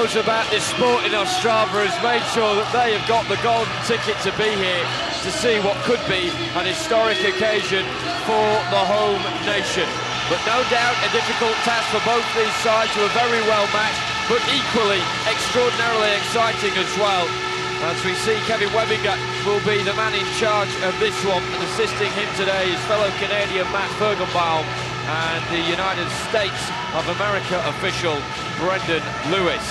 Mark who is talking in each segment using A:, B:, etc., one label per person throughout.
A: knows about this sport in Ostrava has made sure that they have got the golden ticket to be here to see what could be an historic occasion for the home nation. But no doubt a difficult task for both these sides, who are very well matched, but equally extraordinarily exciting as well. As we see, Kevin Webbinger will be the man in charge of this one, and assisting him today is fellow Canadian Matt Fergenbaum and the United States of America official Brendan Lewis.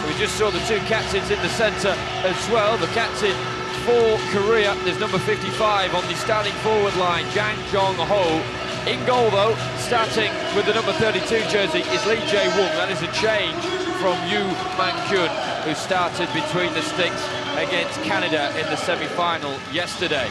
A: We just saw the two captains in the centre as well. The captain for Korea is number 55 on the starting forward line, Jang Jong-ho. In goal though, starting with the number 32 jersey, is Lee Jae-woong. That is a change from Yu Man-kyun, who started between the sticks against Canada in the semi-final yesterday.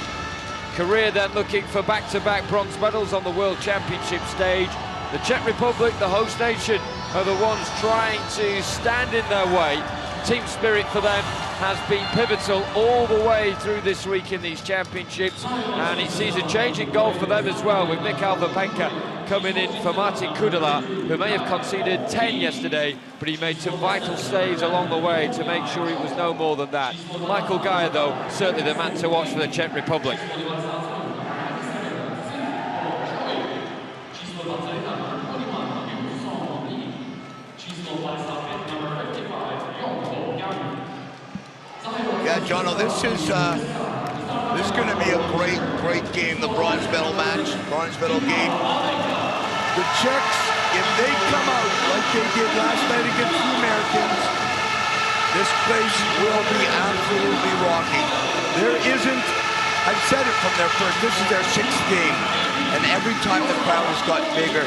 A: Korea then looking for back-to-back bronze medals on the World Championship stage. The Czech Republic, the host nation, are the ones trying to stand in their way. Team spirit for them has been pivotal all the way through this week in these championships, and it sees a change in goal for them as well, with Mikhail Vapenka coming in for Martin Kudela, who may have conceded 10 yesterday, but he made some vital saves along the way to make sure it was no more than that. Michael Geyer, though, certainly the man to watch for the Czech Republic.
B: Yeah, Jono, this is going to be a great game, the bronze medal match, bronze medal game.
C: The Czechs, if they come out like they did last night against the Americans, this place will be absolutely rocking. There isn't, I've said it from their first, this is their 6th game, and every time the crowd has gotten bigger,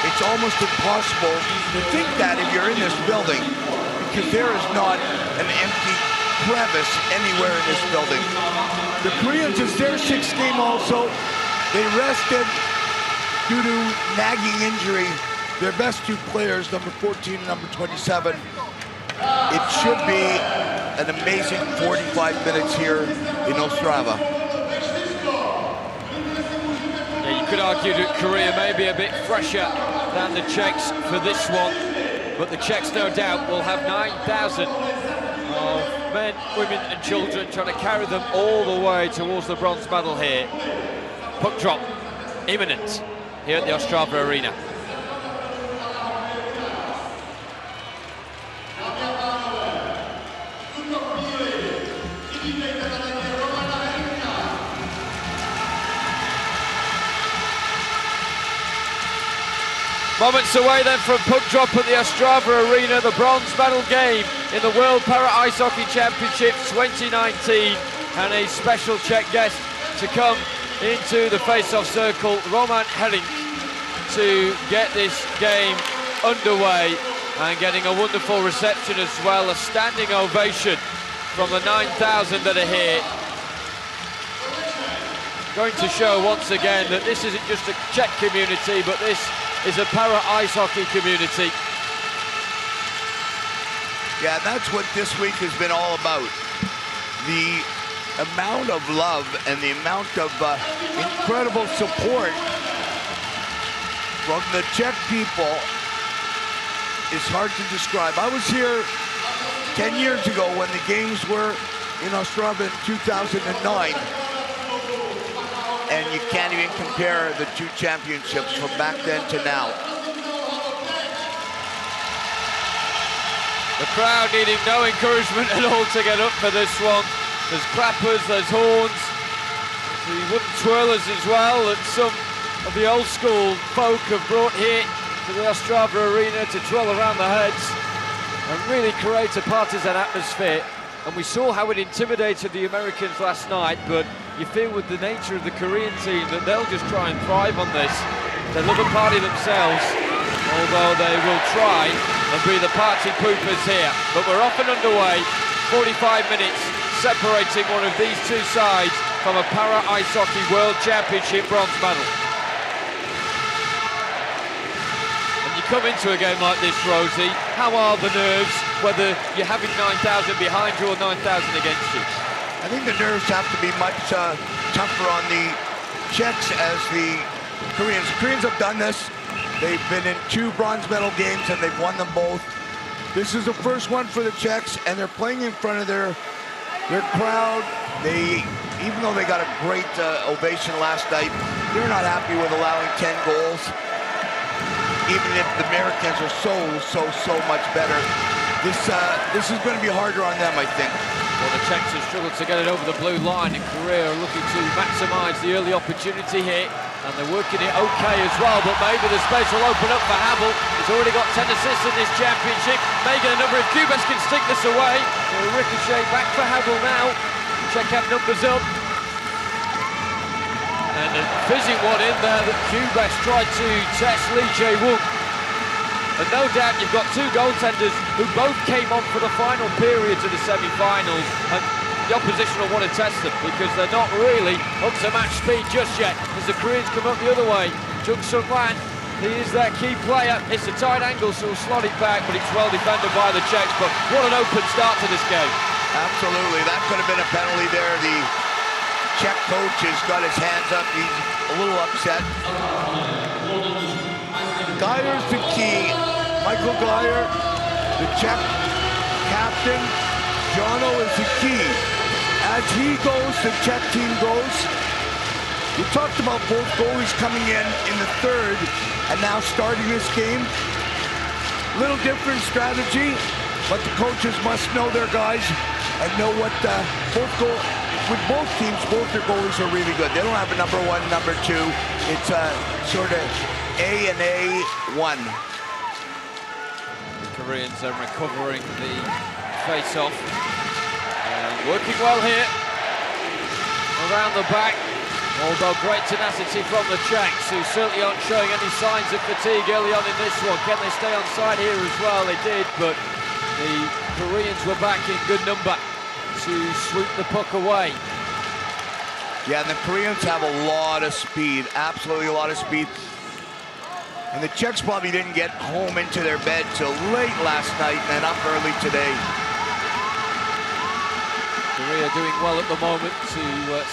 C: it's almost impossible to think that if you're in this building, because there is not an empty crevice anywhere in this building. The Koreans, it's their 6th game also. They rested due to nagging injury their best two players, number 14 and number 27. It should be an amazing 45 minutes here in Ostrava.
A: Yeah, you could argue that Korea may be a bit fresher than the Czechs for this one, but the Czechs no doubt will have 9,000 of men, women and children trying to carry them all the way towards the bronze medal here. Puck drop imminent here at the Ostrava Arena. Moments away then from puck drop at the Ostrava Arena, the bronze medal game in the World Para Ice Hockey Championships 2019, and a special Czech guest to come into the face-off circle, Roman Herink, to get this game underway, and getting a wonderful reception as well, a standing ovation from the 9,000 that are here. Going to show once again that this isn't just a Czech community, but this is a para ice hockey community.
B: Yeah, that's what this week has been all about. The amount of love and the amount of incredible support from the Czech people is hard to describe. I was here 10 years ago when the games were in Ostrava in 2009. And you can't even compare the two championships from back then to now.
A: The crowd needing no encouragement at all to get up for this one. There's clappers, there's horns, the wooden twirlers as well that some of the old school folk have brought here to the Ostrava Arena to twirl around the heads and really create a partisan atmosphere. And we saw how it intimidated the Americans last night, but you feel with the nature of the Korean team that they'll just try and thrive on this. They love a party themselves, although they will try and be the party poopers here. But we're off and underway, 45 minutes separating one of these two sides from a Para Ice Hockey World Championship bronze medal. And you come into a game like this, Rosie, how are the nerves, whether you're having 9,000 behind you or 9,000 against you?
B: I think the nerves have to be much tougher on the Czechs as the Koreans. The Koreans have done this. They've been in 2 bronze medal games and they've won them both. This is the first one for the Czechs, and they're playing in front of their crowd. Even though they got a great ovation last night, they're not happy with allowing 10 goals. Even if the Americans are so much better, this is going to be harder on them, I think.
A: Well, the Czechs have struggled to get it over the blue line, and Korea are looking to maximise the early opportunity here, and they're working it okay as well, but maybe the space will open up for Havel. He's already got 10 assists in this championship. Making a number of Cubas can stick this away. It'll ricochet back for Havel now. Czech have numbers up. And a fizzing one in there that Cubas tried to test Lee Jae-woong. And no doubt you've got two goaltenders who both came on for the final periods of the semi-finals, and the opposition will want to test them because they're not really up to match speed just yet as the Koreans come up the other way. Jung Sung-wan, he is their key player. It's a tight angle, so he'll slot it back, but it's well defended by the Czechs. But what an open start to this game.
B: Absolutely, that could have been a penalty there. The Czech coach has got his hands up. He's a little upset. Geier's the key. Michael Geier, the Czech captain. Jono is the key. As he goes, the Czech team goes. We talked about both goalies coming in the third and now starting this game. Little different strategy, but the coaches must know their guys and know what with both teams, both their goalies are really good. They don't have a number one, number two. It's sort of A and A1.
A: The Koreans are recovering the face-off. Working well here. Around the back. Although great tenacity from the Czechs, who certainly aren't showing any signs of fatigue early on in this one. Can they stay on side here as well? They did, but the Koreans were back in good number to sweep the puck away.
B: Yeah, and the Koreans have a lot of speed, absolutely a lot of speed. And the Czechs probably didn't get home into their bed till late last night and then up early today.
A: Korea doing well at the moment to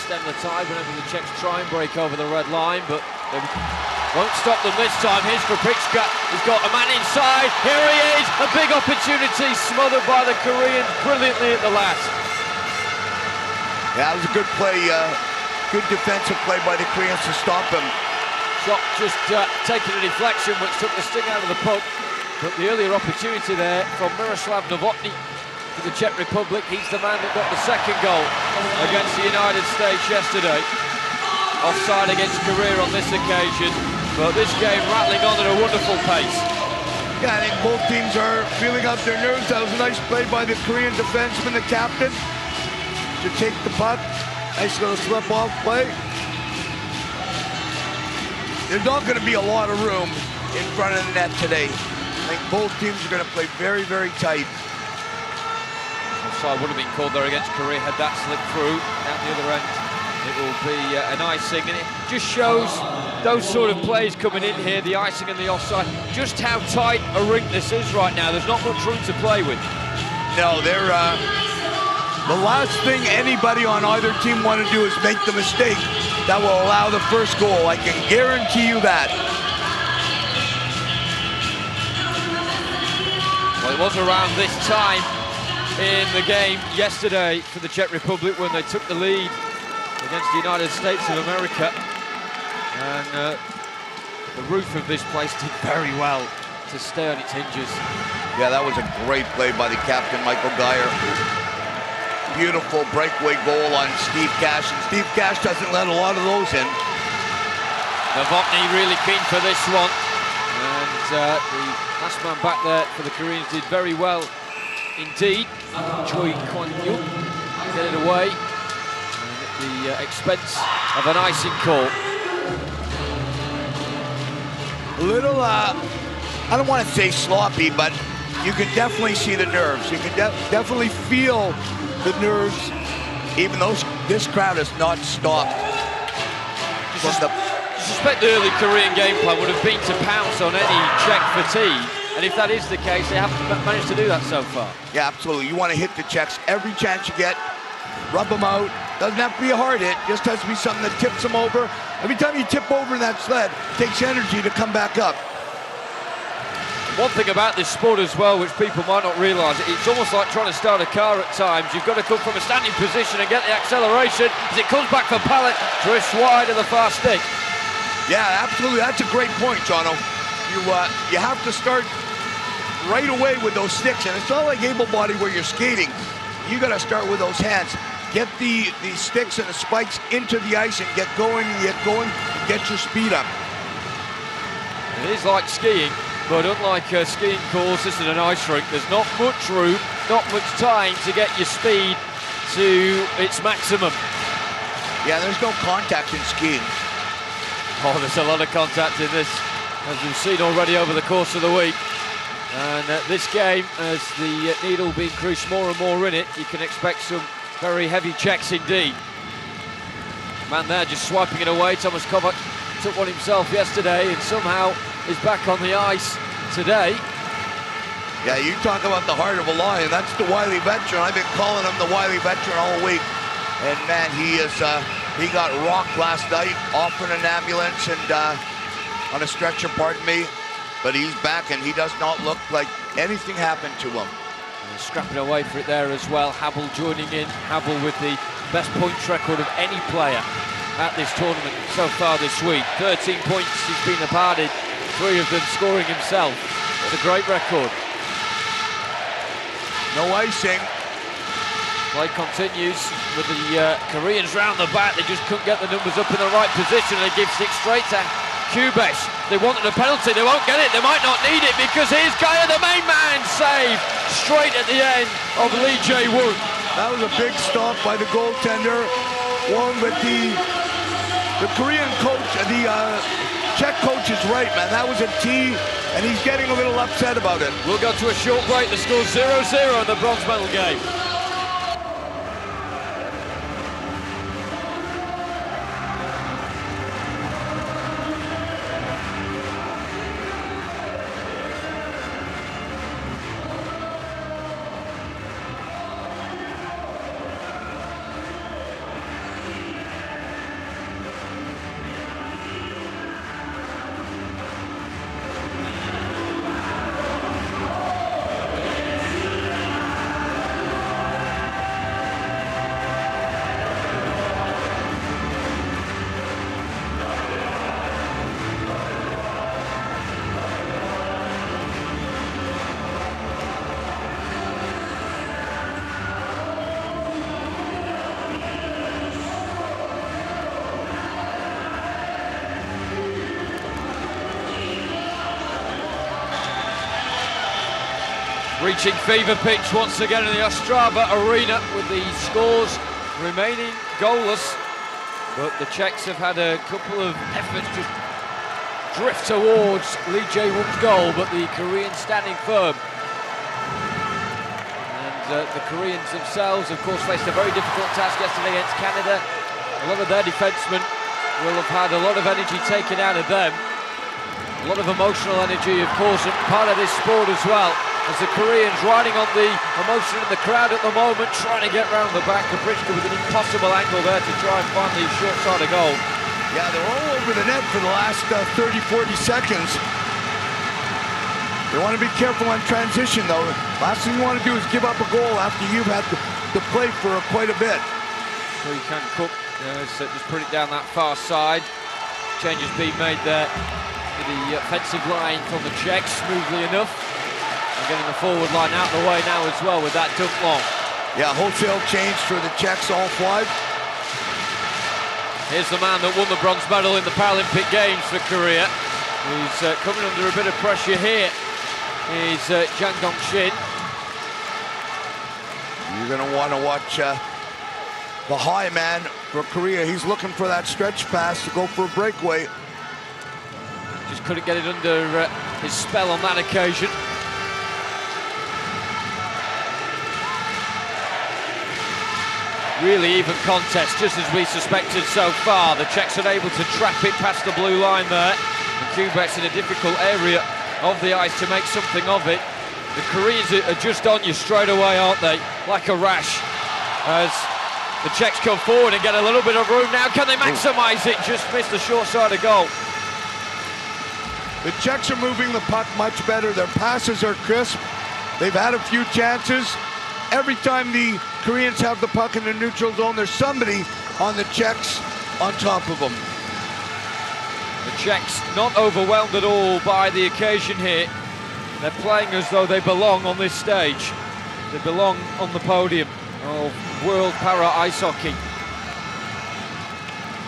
A: stem the tide whenever the Czechs try and break over the red line, but they won't stop them this time. Here's Krupicka, he's got a man inside, here he is, a big opportunity smothered by the Koreans brilliantly at the last.
B: Yeah, that was a good play, good defensive play by the Koreans to stop him.
A: Shot just taking a deflection which took the sting out of the puck, but the earlier opportunity there from Miroslav Novotny for the Czech Republic. He's the man that got the second goal against the United States yesterday. Offside against Korea on this occasion, but this game rattling on at a wonderful pace.
B: Yeah, I think both teams are feeling out their nerves. That was a nice play by the Korean defenseman, the captain, to take the puck. Nice little slip-off play. There's not going to be a lot of room in front of the net today. I think both teams are going to play very, very tight.
A: Offside would have been called there against Korea had that slipped through. Out the other end, it will be an icing, and it just shows those sort of plays coming in here, the icing and the offside, just how tight a rink this is right now. There's not much room to play with.
B: No, they're the last thing anybody on either team want to do is make the mistake that will allow the first goal. I can guarantee you that.
A: Well, it was around this time in the game yesterday for the Czech Republic when they took the lead against the United States of America, and the roof of this place did very well to stay on its hinges.
B: Yeah, that was a great play by the captain, Michael Geier. Beautiful breakaway goal on Steve Cash, and Steve Cash doesn't let a lot of those in.
A: Novotny really keen for this one, and the last man back there for the Koreans did very well indeed. Choi Kwon-yoon get it away, and at the expense of an icing call.
B: A little, I don't want to say sloppy, but you can definitely see the nerves. You can definitely feel the nerves, even though this crowd has not stopped.
A: I suspect the early Korean game plan would have been to pounce on any Czech fatigue, and if that is the case, they haven't managed to do that so far.
B: Yeah, absolutely. You want to hit the Czechs every chance you get, rub them out. Doesn't have to be a hard hit, just has to be something that tips them over. Every time you tip over that sled, it takes energy to come back up.
A: One thing about this sport as well, which people might not realise, it's almost like trying to start a car at times. You've got to come from a standing position and get the acceleration. As it comes back for Pallet, drifts wide of the far stick.
B: Yeah, absolutely. That's a great point, Jono. You have to start right away with those sticks, and it's not like able body where you're skating. You got to start with those hands. Get the sticks and the spikes into the ice and get going, and get your speed up.
A: It is like skiing, but unlike a skiing course, this is an ice rink. There's not much room, not much time to get your speed to its maximum.
B: Yeah, there's no contact in skiing.
A: Oh, there's a lot of contact in this, as we've seen already over the course of the week. And this game, as the needle being cruised more and more in it, you can expect some very heavy checks indeed. Man there just swiping it away. Thomas Kovac took one himself yesterday and somehow is back on the ice today.
B: Yeah, you talk about the heart of a lion. That's the wily veteran. I've been calling him the wily veteran all week. And man, he got rocked last night, off in an ambulance and on a stretcher, pardon me. But he's back and he does not look like anything happened to him.
A: And scrapping away for it there as well. Habel joining in. Habel with the best points record of any player at this tournament so far this week. 13 points he's been imparted, 3 of them scoring himself. It's a great record.
B: No icing.
A: Play continues with the Koreans round the back. They just couldn't get the numbers up in the right position. They give 6 straight to Kubesh. They wanted a penalty. They won't get it. They might not need it because here's Kaya, the main man, save straight at the end of Lee Jae-woon.
B: That was a big stop by the goaltender. One with the Korean coach, the Czech coach is right, man. That was a T, and he's getting a little upset about it.
A: We'll go to a short break. The score's 0-0 in the bronze medal game. Reaching fever pitch once again in the Ostrava arena with the scores remaining goalless. But the Czechs have had a couple of efforts to drift towards Lee Jae-woon's goal, but the Koreans standing firm. And the Koreans themselves, of course, faced a very difficult task yesterday against Canada. A lot of their defensemen will have had a lot of energy taken out of them. A lot of emotional energy, of course, and part of this sport as well. As the Koreans riding on the emotion in the crowd at the moment, trying to get round the back. Kaprichka with an impossible angle there to try and find the short side of goal.
B: Yeah, they're all over the net for the last 30, 40 seconds. They want to be careful on transition, though. Last thing you want to do is give up a goal after you've had to play for quite a bit.
A: So you can cook, just put it down that far side. Changes being made there to the offensive line from the Czechs, smoothly enough. Getting the forward line out of the way now as well with that dunk long.
B: Yeah, wholesale change for the Czechs, all 5.
A: Here's the man that won the bronze medal in the Paralympic Games for Korea. He's coming under a bit of pressure here. He's Jang Dong-shin.
B: You're going to want to watch the high man for Korea. He's looking for that stretch pass to go for a breakaway.
A: Just couldn't get it under his spell on that occasion. Really even contest, just as we suspected so far. The Czechs are able to trap it past the blue line there. And Kubek's in a difficult area of the ice to make something of it. The Koreans are just on you straight away, aren't they? Like a rash. As the Czechs come forward and get a little bit of room now. Can they maximise it? Just missed the short side of goal.
B: The Czechs are moving the puck much better. Their passes are crisp. They've had a few chances. Every time the Koreans have the puck in the neutral zone, there's somebody on the Czechs on top of them.
A: The Czechs not overwhelmed at all by the occasion here. They're playing as though they belong on this stage. They belong on the podium of World Para Ice Hockey.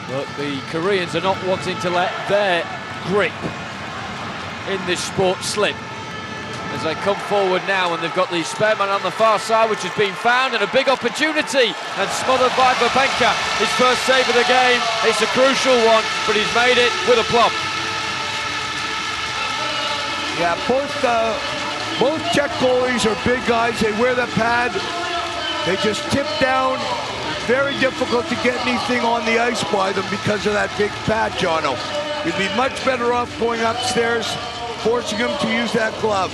A: But the Koreans are not wanting to let their grip in this sport slip. As they come forward now, and they've got the spare man on the far side, which has been found, and a big opportunity, and smothered by Babenka. His first save of the game. It's a crucial one, but he's made it with aplomb.
B: Yeah, both Czech goalies are big guys. They wear the pad. They just tip down. Very difficult to get anything on the ice by them because of that big pad, Jono. You'd be much better off going upstairs, forcing them to use that glove.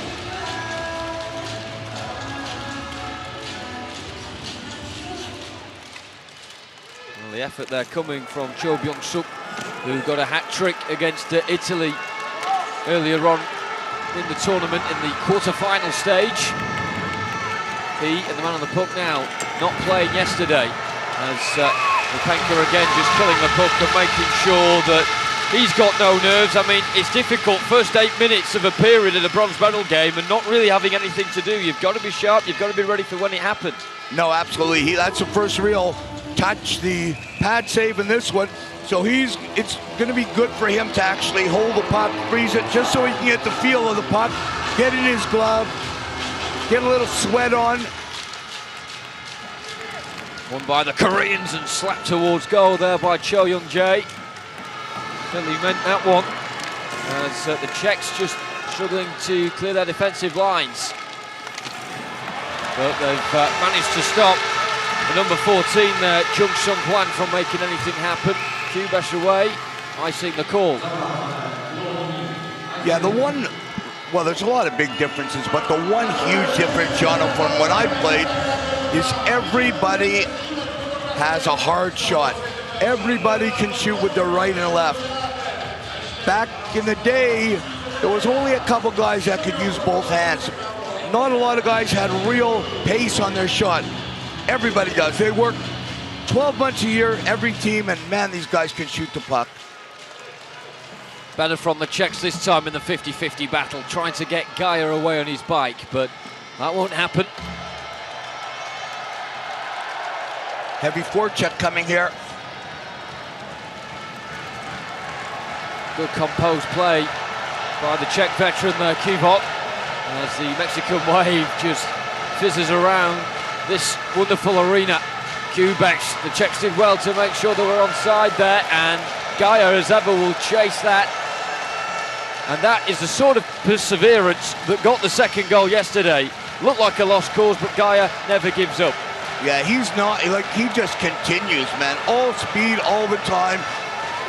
A: Well, the effort there coming from Cho Byung-suk, who got a hat-trick against Italy earlier on in the tournament in the quarter-final stage. He and the man on the puck now not playing yesterday, as Babenka again just killing the puck and making sure that he's got no nerves. I mean, it's difficult, first 8 minutes of a period in a bronze medal game and not really having anything to do. You've got to be sharp, you've got to be ready for when it happens.
B: No, absolutely. That's the first real touch, the pad save in this one. So it's going to be good for him to actually hold the puck, freeze it, just so he can get the feel of the puck, get in his glove, get a little sweat on.
A: Won by the Koreans and slapped towards goal there by Cho Young-jae. Certainly meant that one, as the Czechs just struggling to clear their defensive lines. But they've managed to stop the number 14 there, Jung Sung-hwan, from making anything happen. Kubesh away, icing the call.
B: Yeah, well, there's a lot of big differences, but the one huge difference, Jono, from when I played, is everybody has a hard shot. Everybody can shoot with their right and left. Back in the day, there was only a couple guys that could use both hands. Not a lot of guys had real pace on their shot. Everybody does. They work 12 months a year, every team, and man, these guys can shoot the puck.
A: Better from the Czechs this time in the 50-50 battle, trying to get Gaia away on his bike, but that won't happen.
B: Heavy forecheck coming here.
A: Good composed play by the Czech veteran there, Kivot, as the Mexican wave just fizzes around this wonderful arena. Kubesh, the Czechs did well to make sure they were onside there, and Gaia, as ever, will chase that. And that is the sort of perseverance that got the second goal yesterday. Looked like a lost cause, but Gaia never gives up.
B: Yeah, he's not, he just continues, man. All speed, all the time.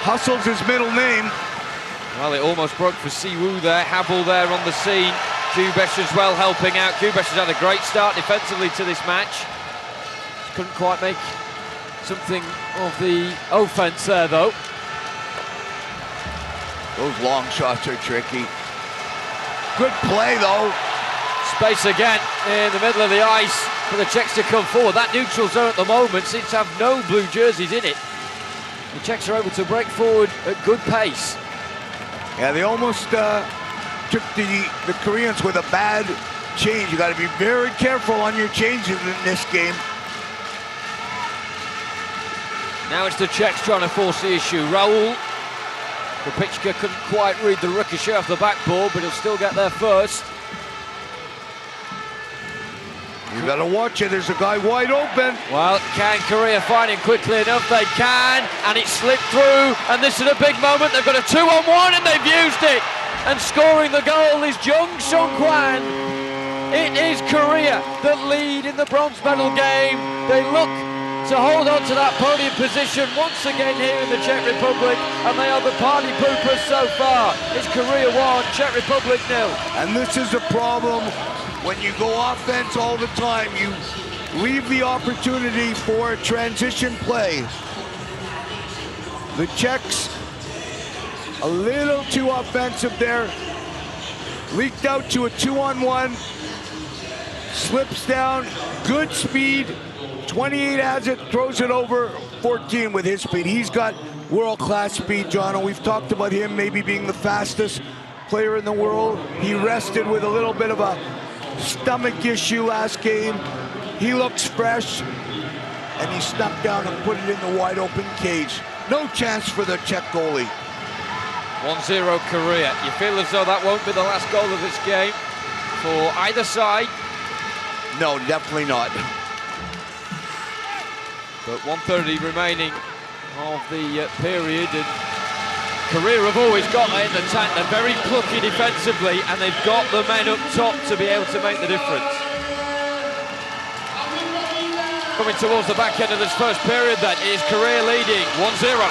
B: Hustle's his middle name.
A: Well, it almost broke for Siwoo there. Habel there on the scene. Kubesh as well helping out. Kubesh has had a great start defensively to this match. Couldn't quite make something of the offense there, though.
B: Those long shots are tricky. Good play, though.
A: Space again in the middle of the ice for the Czechs to come forward. That neutral zone at the moment seems to have no blue jerseys in it. The Czechs are able to break forward at good pace.
B: Yeah, they almost took the Koreans with a bad change. You got to be very careful on your changes in this game.
A: Now it's the Czechs trying to force the issue. Raul, Kopichka couldn't quite read the ricochet off the backboard, but he'll still get there first.
B: You better watch it, there's a guy wide open.
A: Well, can Korea find him quickly enough? They can, and it slipped through, and this is a big moment. They've got a 2-on-1, and they've used it. And scoring the goal is Jung Sung-hwan. It is Korea that lead in the bronze medal game. They look to hold on to that podium position once again here in the Czech Republic, and they are the party poopers so far. It's Korea 1, Czech Republic 0.
B: And this is a problem when you go offense all the time. You leave the opportunity for a transition play. The Czechs A little too offensive there. Leaked out to a 2-on-1. Slips down, good speed. 28 has it, throws it over 14 with his speed. He's got world-class speed, John, and we've talked about him maybe being the fastest player in the world. He rested with a little bit of a stomach issue last game. He looks fresh, and he snuck down and put it in the wide-open cage. No chance for the Czech goalie.
A: 1-0 Korea. You feel as though that won't be the last goal of this game for either side?
B: No, definitely not.
A: But 1:30 remaining of the period, and Korea have always got that in the tank. They're very plucky defensively, and they've got the men up top to be able to make the difference. Coming towards the back end of this first period, that is Korea leading 1-0.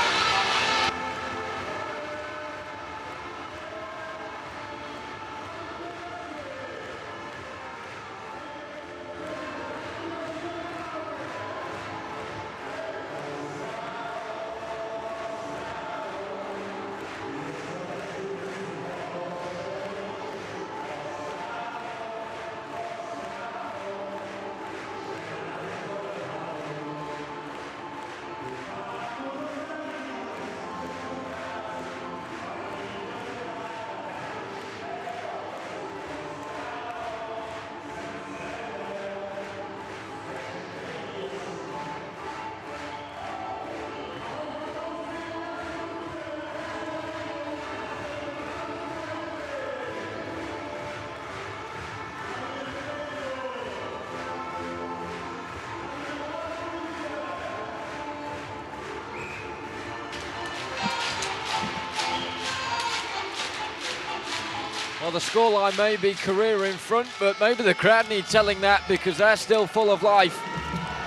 A: Well, the scoreline may be Korea in front, but maybe the crowd need telling that, because they're still full of life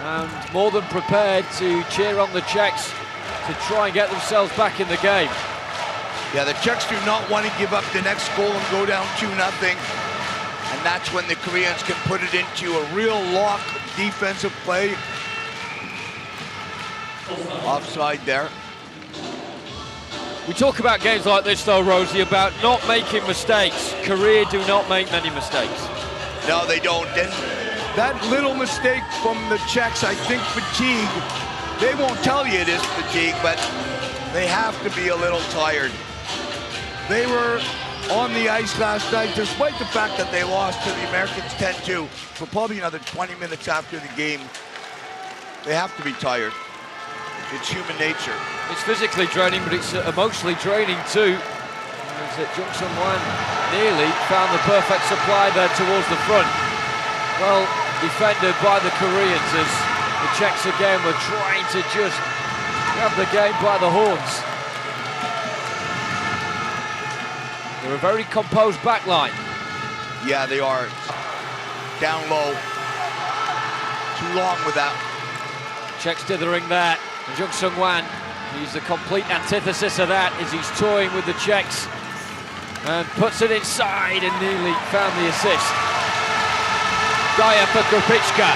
A: and more than prepared to cheer on the Czechs to try and get themselves back in the game.
B: Yeah, the Czechs do not want to give up the next goal and go down 2-0. And that's when the Koreans can put it into a real lock defensive play. Offside there.
A: We talk about games like this, though, Rosie, about not making mistakes. Korea do not make many mistakes.
B: No, they don't. And that little mistake from the Czechs, I think fatigue. They won't tell you it is fatigue, but they have to be a little tired. They were on the ice last night, despite the fact that they lost to the Americans 10-2 for probably another 20 minutes after the game. They have to be tired. It's human nature.
A: It's physically draining, but it's emotionally draining too. As Jung Sung-wan nearly found the perfect supply there towards the front. Well defended by the Koreans, as the Czechs again were trying to just grab the game by the horns. They're a very composed back line.
B: Yeah, they are. Down low. Too long with that.
A: Czechs dithering there. And Jung Sung-wan, he's the complete antithesis of that, as he's toying with the Czechs and puts it inside and nearly found the assist. Dyer for Krupicka.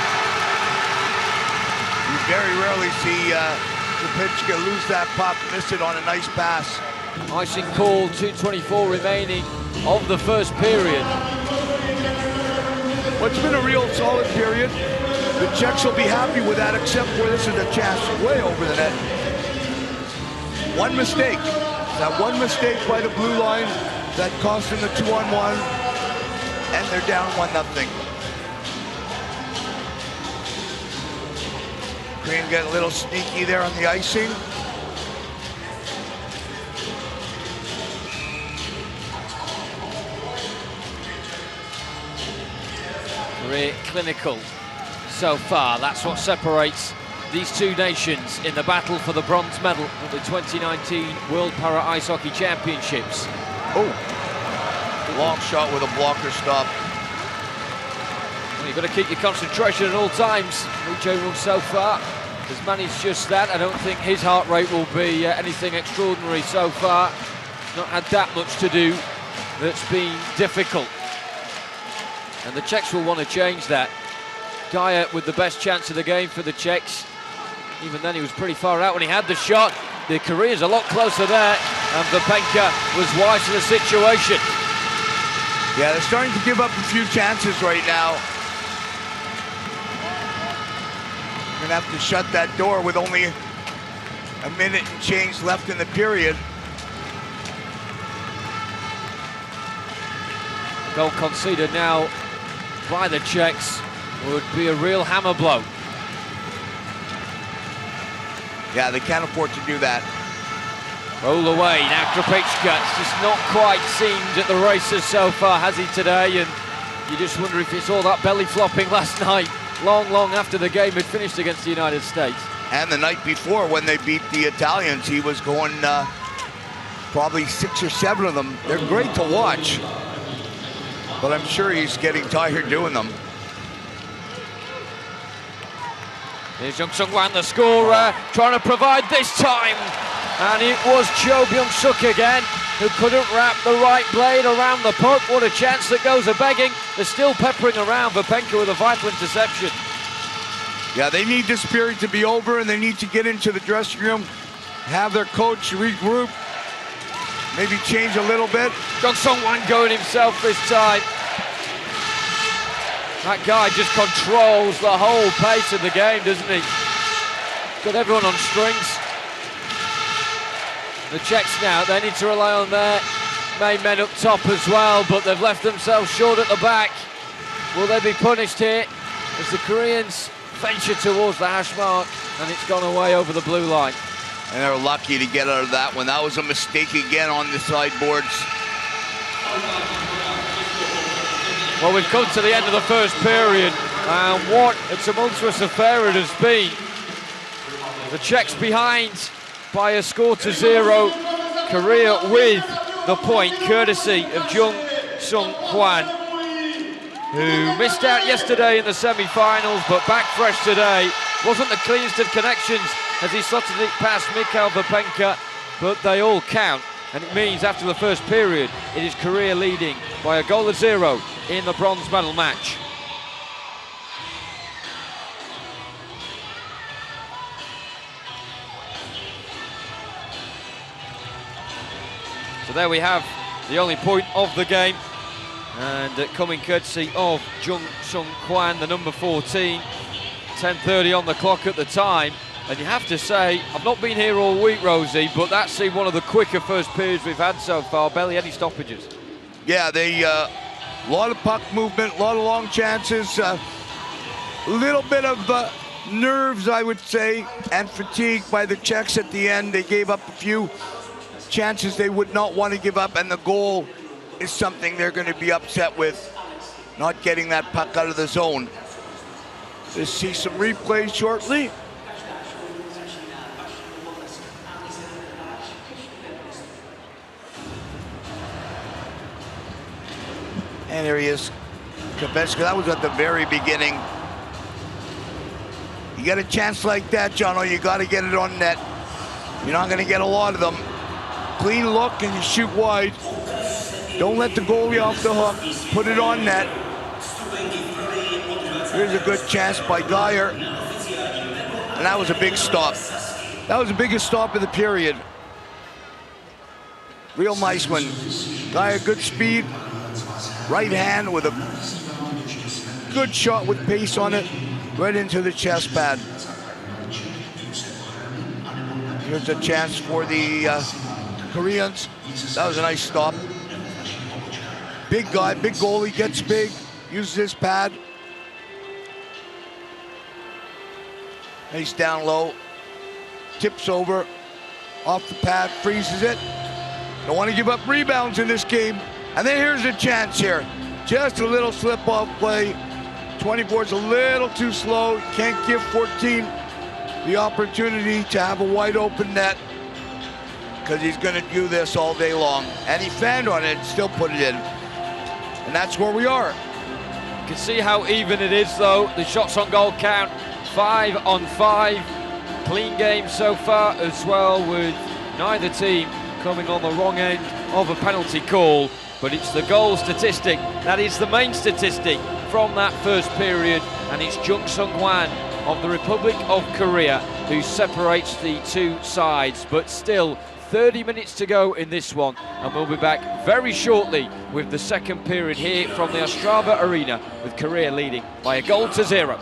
B: You very rarely see Krupicka lose that puck, miss it on a nice pass.
A: Icing call, 2:24 remaining of the first period.
B: Well, it's been a real solid period. The Czechs will be happy with that, except for this is a chance way over the net. One mistake. That one mistake by the blue line that cost them the 2-on-1, and they're down 1-0. Korean get a little sneaky there on the icing.
A: Korea clinical so far. That's what separates these two nations in the battle for the bronze medal at the 2019 World Para Ice Hockey Championships.
B: Oh, long shot with a blocker stop.
A: Well, you've got to keep your concentration at all times. Lee Jae-woong so far has managed just that. I don't think his heart rate will be anything extraordinary so far. He's not had that much to do that's been difficult. And the Czechs will want to change that. Dyer with the best chance of the game for the Czechs. Even then he was pretty far out when he had the shot. The Koreans a lot closer there. and Vapenka was wise to the situation.
B: Yeah, they're starting to give up a few chances right now. We're gonna have to shut that door with only a minute and change left in the period.
A: Goal conceded now by the Czechs would be a real hammer blow.
B: Yeah, they can't afford to do that.
A: Roll away, now Krapicka's just not quite seemed at the races so far, has he, today? And you just wonder if it's all that belly flopping last night, long after the game had finished against the United States.
B: And the night before, when they beat the Italians, he was going probably 6 or 7 of them. They're great to watch, but I'm sure he's getting tired doing them.
A: Here's Jung Sung-Hwan, the scorer, trying to provide this time. And it was Cho Byung-suk again, who couldn't wrap the right blade around the puck. What a chance that goes a-begging. They're still peppering around Vapenka with a vital interception.
B: Yeah, they need this period to be over, and they need to get into the dressing room, have their coach regroup, maybe change a little bit.
A: Jung Sung-Hwan going himself this time. That guy just controls the whole pace of the game, doesn't he? Got everyone on strings. The Czechs now, they need to rely on their main men up top as well, but they've left themselves short at the back. Will they be punished here as the Koreans venture towards the hash mark, and it's gone away over the blue line?
B: And they're lucky to get out of that one. That was a mistake again on the sideboards.
A: Well, we've come to the end of the first period, and what a tumultuous affair it has been. The Czechs behind by a score to 0. Korea with the point, courtesy of Jung Sung-Hwan, who missed out yesterday in the semi-finals, but back fresh today. Wasn't the cleanest of connections as he slotted it past Mikhail Vapenka, but they all count. And it means after the first period, it is Korea leading by a goal to 0 in the bronze medal match. So there we have the only point of the game, and coming courtesy of Jung Sung-Hwan, the number 14. 10:30 on the clock at the time, and you have to say, I've not been here all week, Rosie, but that seemed one of the quicker first periods we've had so far. Barely any stoppages.
B: Yeah, they a lot of puck movement, a lot of long chances, a little bit of nerves, I would say, and fatigue by the Czechs at the end. They gave up a few chances they would not want to give up, and the goal is something they're going to be upset with, not getting that puck out of the zone. We'll see some replays shortly. And there he is, Kapeska. That was at the very beginning. You get a chance like that, Jono, you got to get it on net. You're not going to get a lot of them. Clean look and you shoot wide. Don't let the goalie off the hook. Put it on net. Here's a good chance by Geyer. And that was a big stop. That was the biggest stop of the period. Real nice one. Geyer, good speed. Right hand with a good shot with pace on it. Right into the chest pad. Here's a chance for the Koreans. That was a nice stop. Big guy, big goalie, gets big, uses his pad. He's down low, tips over, off the pad, freezes it. Don't want to give up rebounds in this game. And then here's a chance here. Just a little slip-off play. 24's a little too slow. Can't give 14 the opportunity to have a wide open net, because he's going to do this all day long. And he fanned on it and still put it in. And that's where we are.
A: You can see how even it is, though. The shots on goal count 5 on 5. Clean game so far as well, with neither team coming on the wrong end of a penalty call. But it's the goal statistic that is the main statistic from that first period, and it's Jung Sung-Hwan of the Republic of Korea who separates the two sides. But still 30 minutes to go in this one, and we'll be back very shortly with the second period here from the Ostrava Arena, with Korea leading by a goal to 0.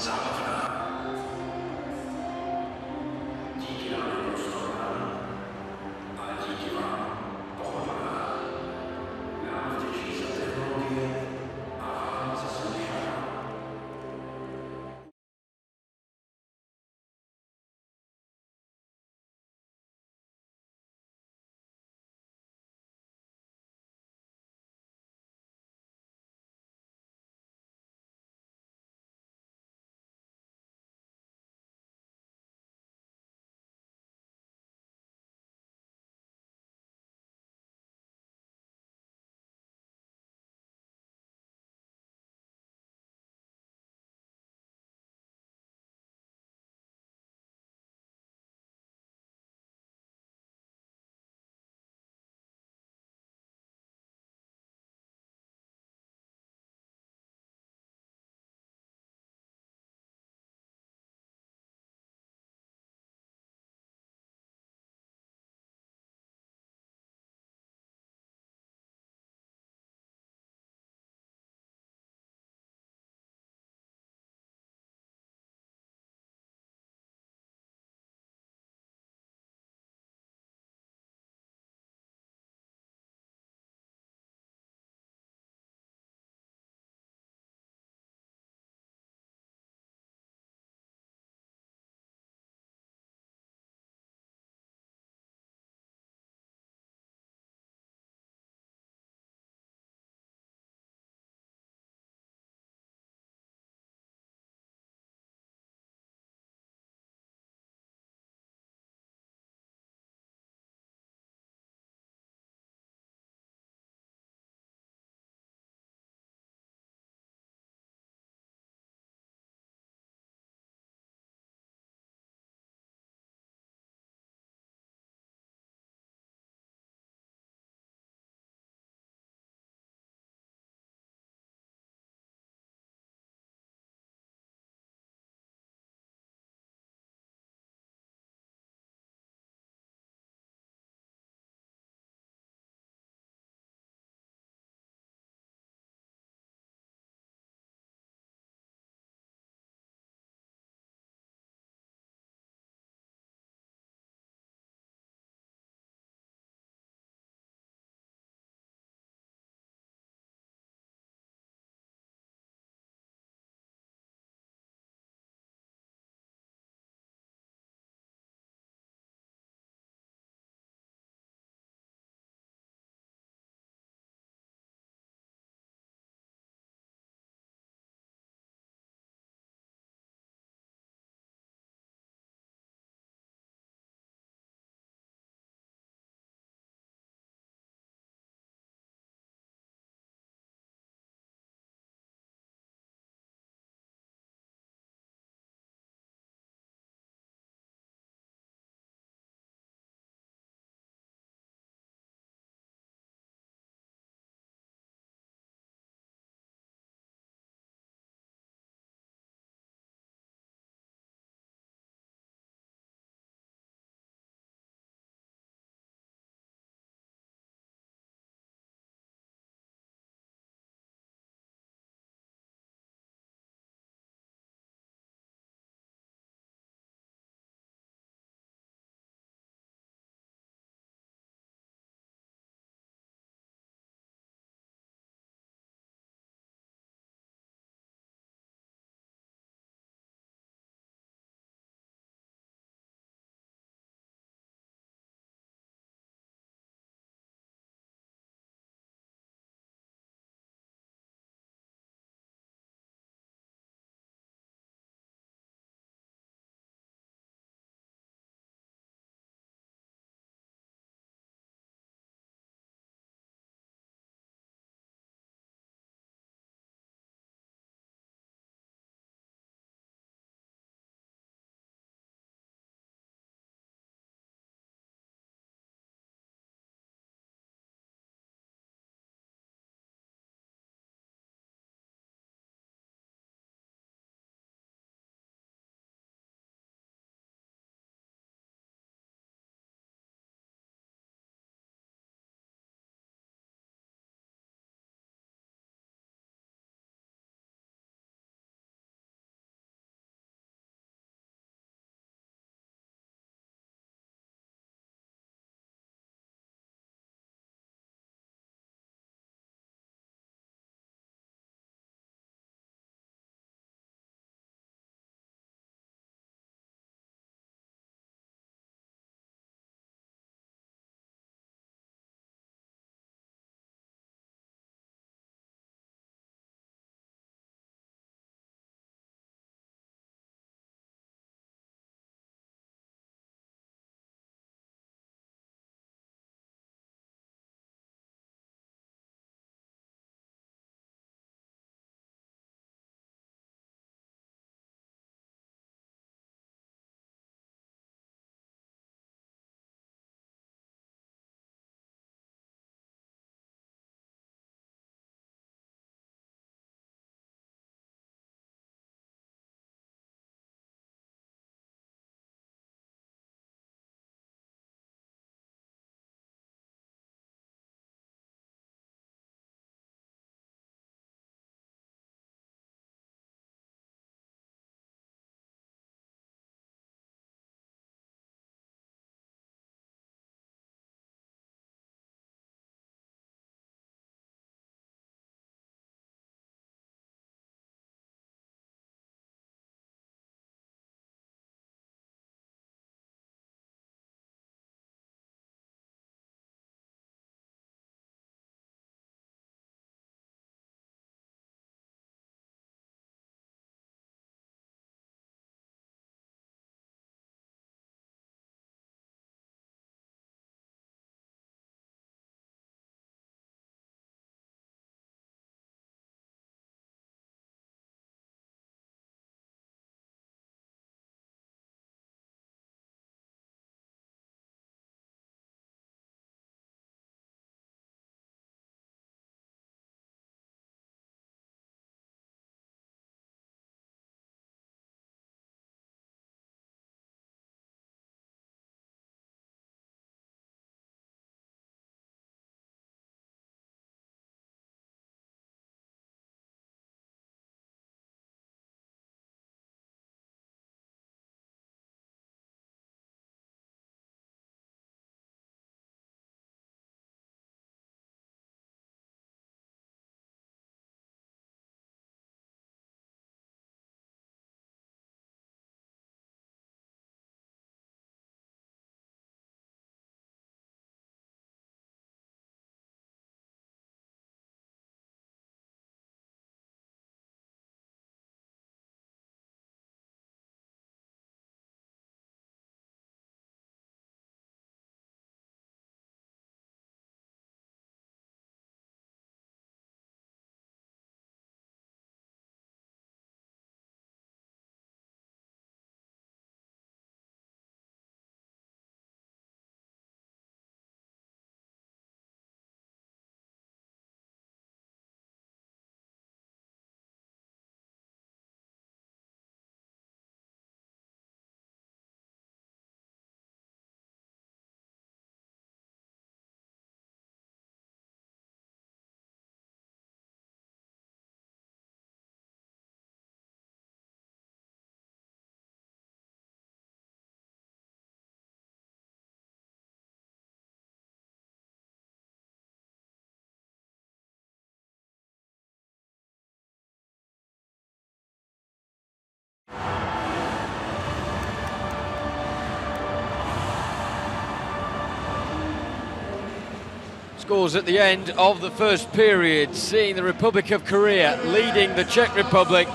A: Scores at the end of the first period, seeing the Republic of Korea leading the Czech Republic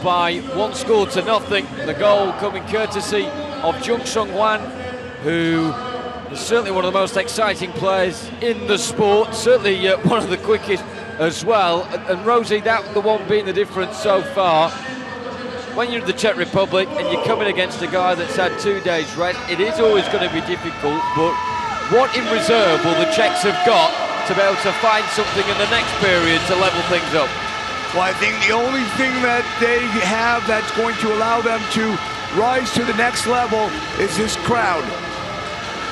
A: by 1-0. The goal coming courtesy of Jung Sung-hwan, who is certainly one of the most exciting players in the sport, certainly one of the quickest as well. And Rosie, that the one being the difference so far. When you're in the Czech Republic and you're coming against a guy that's had 2 days rest, it is always going to be difficult, but what in reserve will the Czechs have got to be able to find something in the next period to level things up?
B: Well, I think the only thing that they have that's going to allow them to rise to the next level is this crowd.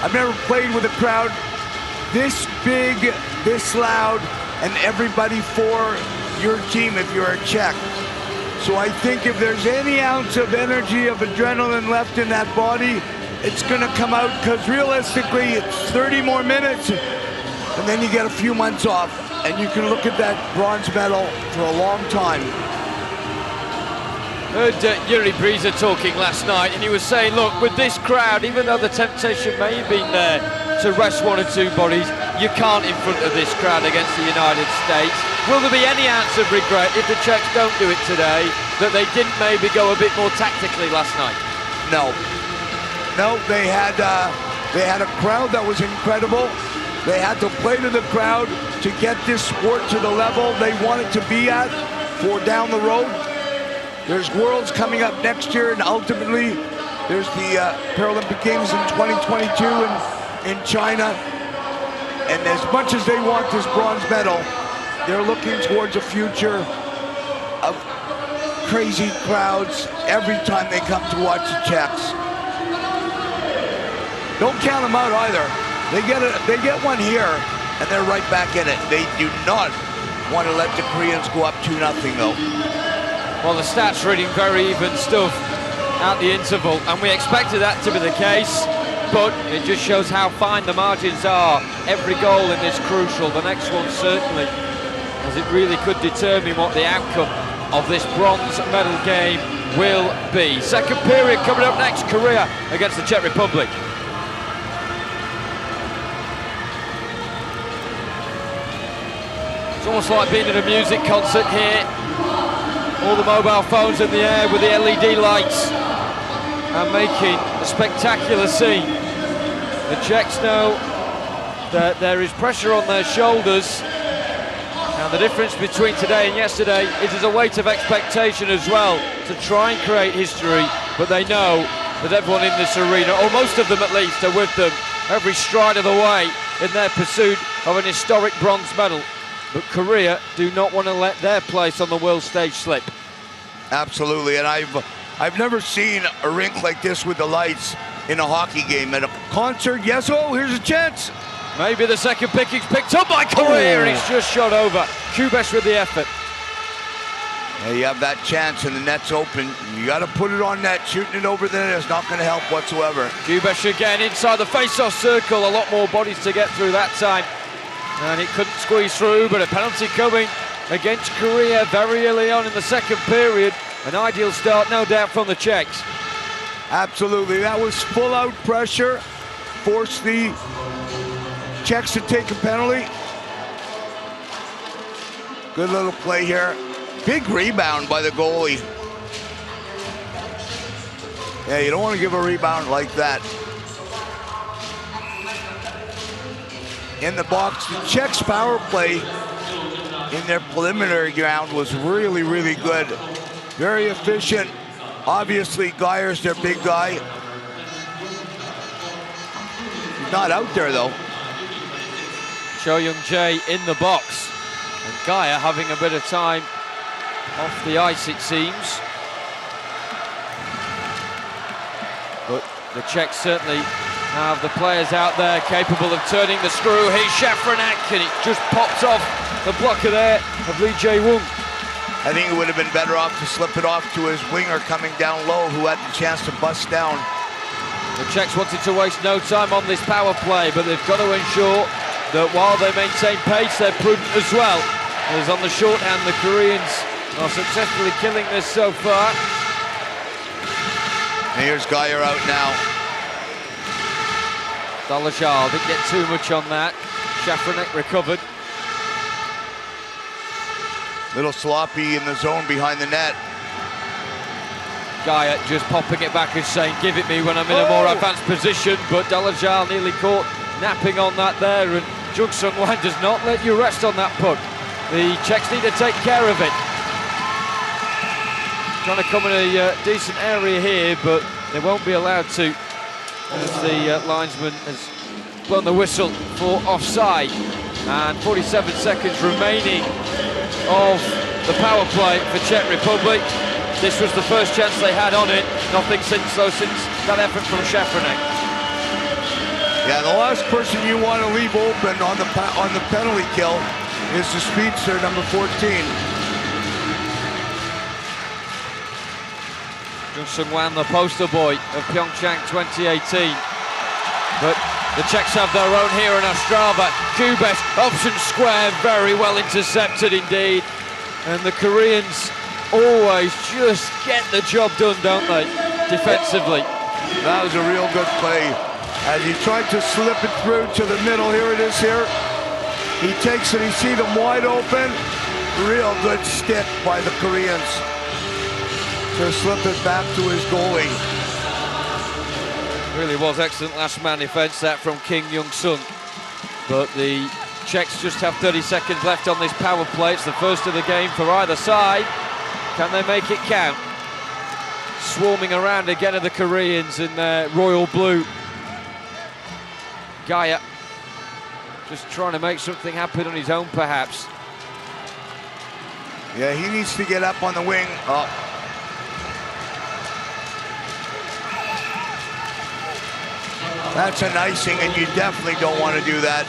B: I've never played with a crowd this big, this loud, and everybody for your team if you're a Czech. So I think if there's any ounce of energy, of adrenaline left in that body, it's gonna come out, because realistically it's 30 more minutes and then you get a few months off and you can look at that bronze medal for a long time.
A: Heard Yuri Briza talking last night, and he was saying, look, with this crowd, even though the temptation may have been there to rest one or two bodies, you can't in front of this crowd against the United States. Will there be any ounce of regret if the Czechs don't do it today, that they didn't maybe go a bit more tactically last night?
B: No, they had a crowd that was incredible. They had to play to the crowd to get this sport to the level they want it to be at for down the road. There's Worlds coming up next year, and ultimately there's the Paralympic Games in 2022 in China. And as much as they want this bronze medal, they're looking towards a future of crazy crowds every time they come to watch the Czechs. Don't count them out either. They get one here, and they're right back in it. They do not want to let the Koreans go up 2-0 though.
A: Well, the stats reading very even stuff at the interval, and we expected that to be the case, but it just shows how fine the margins are. Every goal in this crucial, the next one certainly, as it really could determine what the outcome of this bronze medal game will be. Second period coming up next, Korea against the Czech Republic. It's almost like being at a music concert here. All the mobile phones in the air with the LED lights and making a spectacular scene. The Czechs know that there is pressure on their shoulders, and the difference between today and yesterday is there's a weight of expectation as well to try and create history, but they know that everyone in this arena, or most of them at least, are with them every stride of the way in their pursuit of an historic bronze medal. But Korea do not want to let their place on the world stage slip.
B: Absolutely, and I've never seen a rink like this with the lights in a hockey game. At a concert, yes, oh, here's a chance.
A: Maybe the second picking's picked up by Korea, and it's just shot over. Kubesh with the effort.
B: Yeah, you have that chance and the net's open. You got to put it on net. Shooting it over the net is not going to help whatsoever.
A: Kubesh again inside the face-off circle. A lot more bodies to get through that time. And it couldn't squeeze through, but a penalty coming against Korea very early on in the second period. An ideal start, no doubt, from the Czechs.
B: Absolutely, that was full-out pressure. Forced the Czechs to take a penalty. Good little play here. Big rebound by the goalie. Yeah, you don't want to give a rebound like that. In the box, the Czechs' power play in their preliminary round was really, really good. Very efficient. Obviously, Geyer's their big guy. He's not out there, though.
A: Seokyong Jae in the box. And Geyer having a bit of time off the ice, it seems. But the Czechs certainly have the players out there capable of turning the screw. Here's Shafranak, and it just popped off the blocker there of Lee Jae-woong.
B: I think it would have been better off to slip it off to his winger coming down low, who had the chance to bust down.
A: The Czechs wanted to waste no time on this power play, but they've got to ensure that while they maintain pace, they're prudent as well. As on the shorthand, the Koreans are successfully killing this so far.
B: And here's Geyer out now.
A: Dalajal didn't get too much on that. Szafranek recovered.
B: Little sloppy in the zone behind the net.
A: Gaia just popping it back and saying, give it me when I'm in a more advanced position, but Dalajal nearly caught napping on that there, and Jung Sung-Wan does not let you rest on that puck. The Czechs need to take care of it. Trying to come in a decent area here, but they won't be allowed to, as the linesman has blown the whistle for offside. And 47 seconds remaining of the power play for Czech Republic. This was the first chance they had on it. Nothing since that effort from Szafranek.
B: Yeah, the last person you want to leave open on the penalty kill is the speedster, number 14.
A: Jung Sung-Wan, the poster boy of Pyeongchang 2018. But the Czechs have their own here in Ostrava. Kubes, option square, very well intercepted indeed. And the Koreans always just get the job done, don't they, defensively?
B: That was a real good play. As he tried to slip it through to the middle, here it is here. He takes it, he sees them wide open. Real good stick by the Koreans to slip it back to his goalie.
A: Really was excellent last man defence that from Kim Young-sung. But the Czechs just have 30 seconds left on this power play. It's the first of the game for either side. Can they make it count? Swarming around again are the Koreans in their royal blue. Gaia just trying to make something happen on his own, perhaps.
B: Yeah, he needs to get up on the wing. Oh. That's an icing, and you definitely don't want to do that.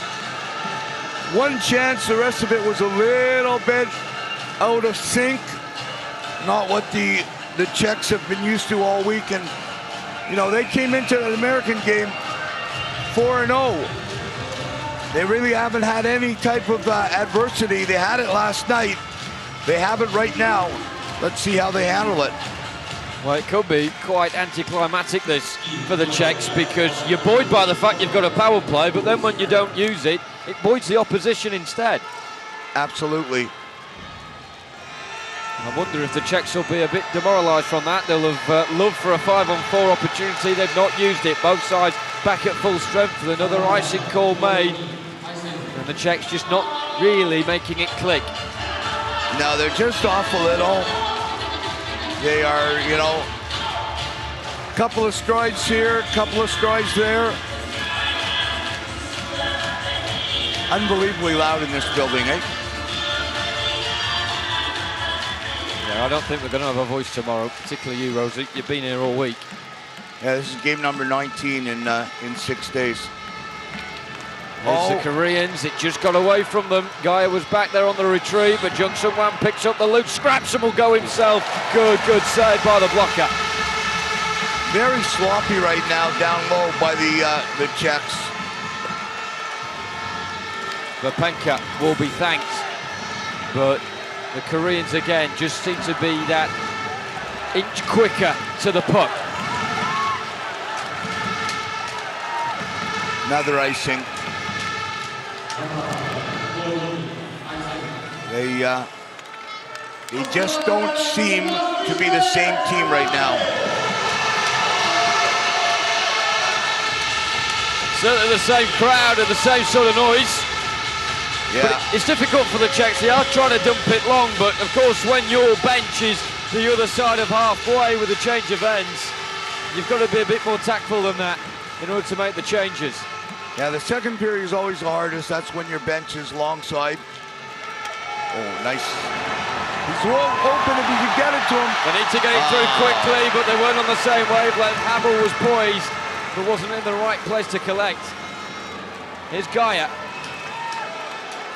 B: One chance, the rest of it was a little bit out of sync. Not what the Czechs have been used to all week. And, you know, they came into an American game 4-0. They really haven't had any type of adversity. They had it last night. They have it right now. Let's see how they handle it.
A: Well, it could be quite anticlimactic, this, for the Czechs, because you're buoyed by the fact you've got a power play, but then when you don't use it, it buoys the opposition instead.
B: Absolutely.
A: I wonder if the Czechs will be a bit demoralised from that. They'll have loved for a 5-on-4 opportunity. They've not used it. Both sides back at full strength with another icing call made. And the Czechs just not really making it click.
B: No, they're just off a little. They are, you know, a couple of strides here, a couple of strides there. Unbelievably loud in this building, eh?
A: Yeah, I don't think we're going to have a voice tomorrow, particularly you, Rosie. You've been here all week.
B: Yeah, this is game number 19 in 6 days.
A: There's the Koreans, it just got away from them. Gaia was back there on the retrieve, but Jung Sung-Wan picks up the loop, scraps and will go himself. Good save by the blocker.
B: Very sloppy right now, down low by the Czechs.
A: Vapenka will be thanked, but the Koreans again just seem to be that inch quicker to the puck.
B: Another icing. They just don't seem to be the same team right now.
A: Certainly the same crowd and the same sort of noise.
B: Yeah.
A: But it's difficult for the Czechs. They are trying to dump it long, but of course when your bench is the other side of halfway with a change of ends, you've got to be a bit more tactful than that in order to make the changes.
B: Yeah, the second period is always the hardest. That's when your bench is long side. Oh, nice. He's open if you can get it to him.
A: They need to get it through quickly, but they weren't on the same wavelength. Havel was poised, but wasn't in the right place to collect. Here's Gaia.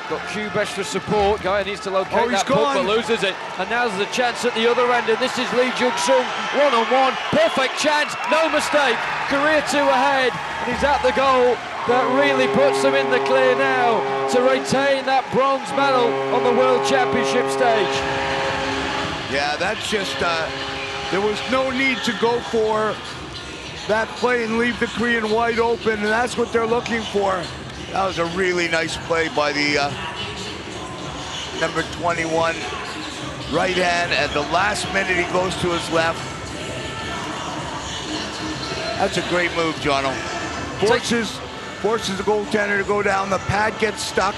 A: Got Kubes for support. Gaia needs to locate that puck, but loses it. And now there's a chance at the other end, and this is Lee Jung-sung, one-on-one. Perfect chance, no mistake. Korea 2 ahead, and he's at the goal. That really puts them in the clear now to retain that bronze medal on the World Championship stage.
B: Yeah, that's just, there was no need to go for that play and leave the Korean wide open, and that's what they're looking for. That was a really nice play by the number 21 right hand. At the last minute, he goes to his left. That's a great move, Jono. Forces the goaltender to go down. The pad gets stuck.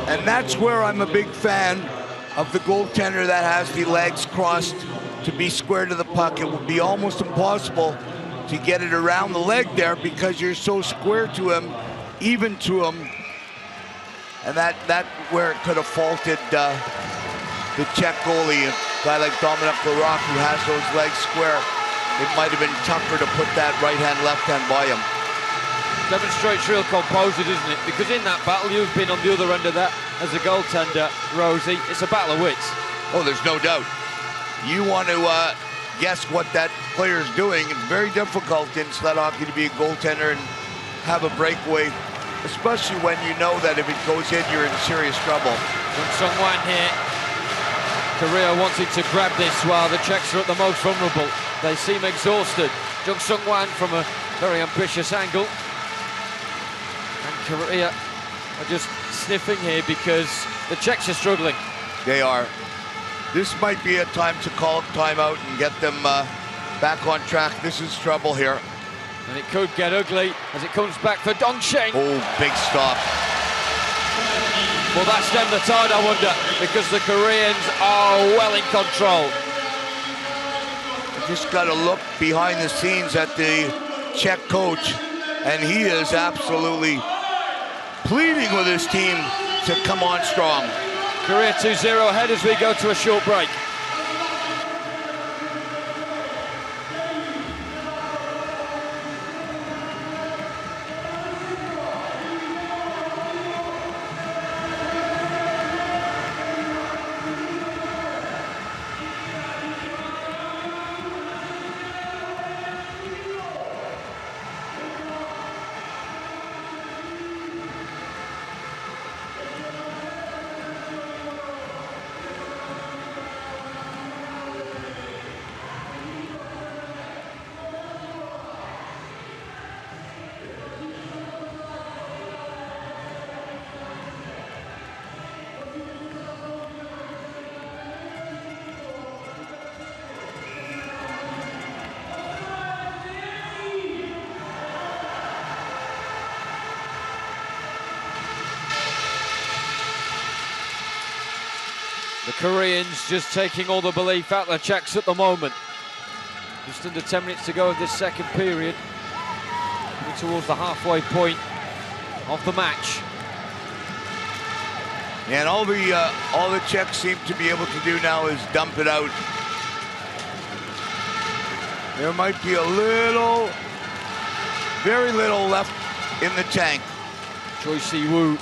B: And that's where I'm a big fan of the goaltender that has the legs crossed to be square to the puck. It would be almost impossible to get it around the leg there because you're so square to him, even to him. And that where it could have faulted the Czech goalie, a guy like Dominic Laroque who has those legs square. It might have been tougher to put that right hand, left hand by him.
A: Demonstrates real composure, doesn't it? Because in that battle, you've been on the other end of that as a goaltender, Rosie. It's a battle of wits.
B: Oh, there's no doubt. You want to guess what that player's doing. It's very difficult in sled hockey to be a goaltender and have a breakaway, especially when you know that if it goes in, you're in serious trouble.
A: From someone here, Korea wanted to grab this while the Czechs are at the most vulnerable. They seem exhausted. Jung Sung-wan from a very ambitious angle. And Korea are just sniffing here because the Czechs are struggling.
B: They are. This might be a time to call a timeout and get them back on track. This is trouble here.
A: And it could get ugly as it comes back for Dongsheng.
B: Oh, big stop.
A: Will that stem the tide, I wonder, because the Koreans are well in control.
B: You just got to look behind the scenes at the Czech coach, and he is absolutely pleading with his team to come on strong.
A: Korea 2-0 ahead as we go to a short break. The Koreans just taking all the belief out of the Czechs at the moment. Just under 10 minutes to go of this second period. Coming towards the halfway point of the match.
B: And all the Czechs seem to be able to do now is dump it out. There might be a little, very little left in the tank.
A: Choi Si-woo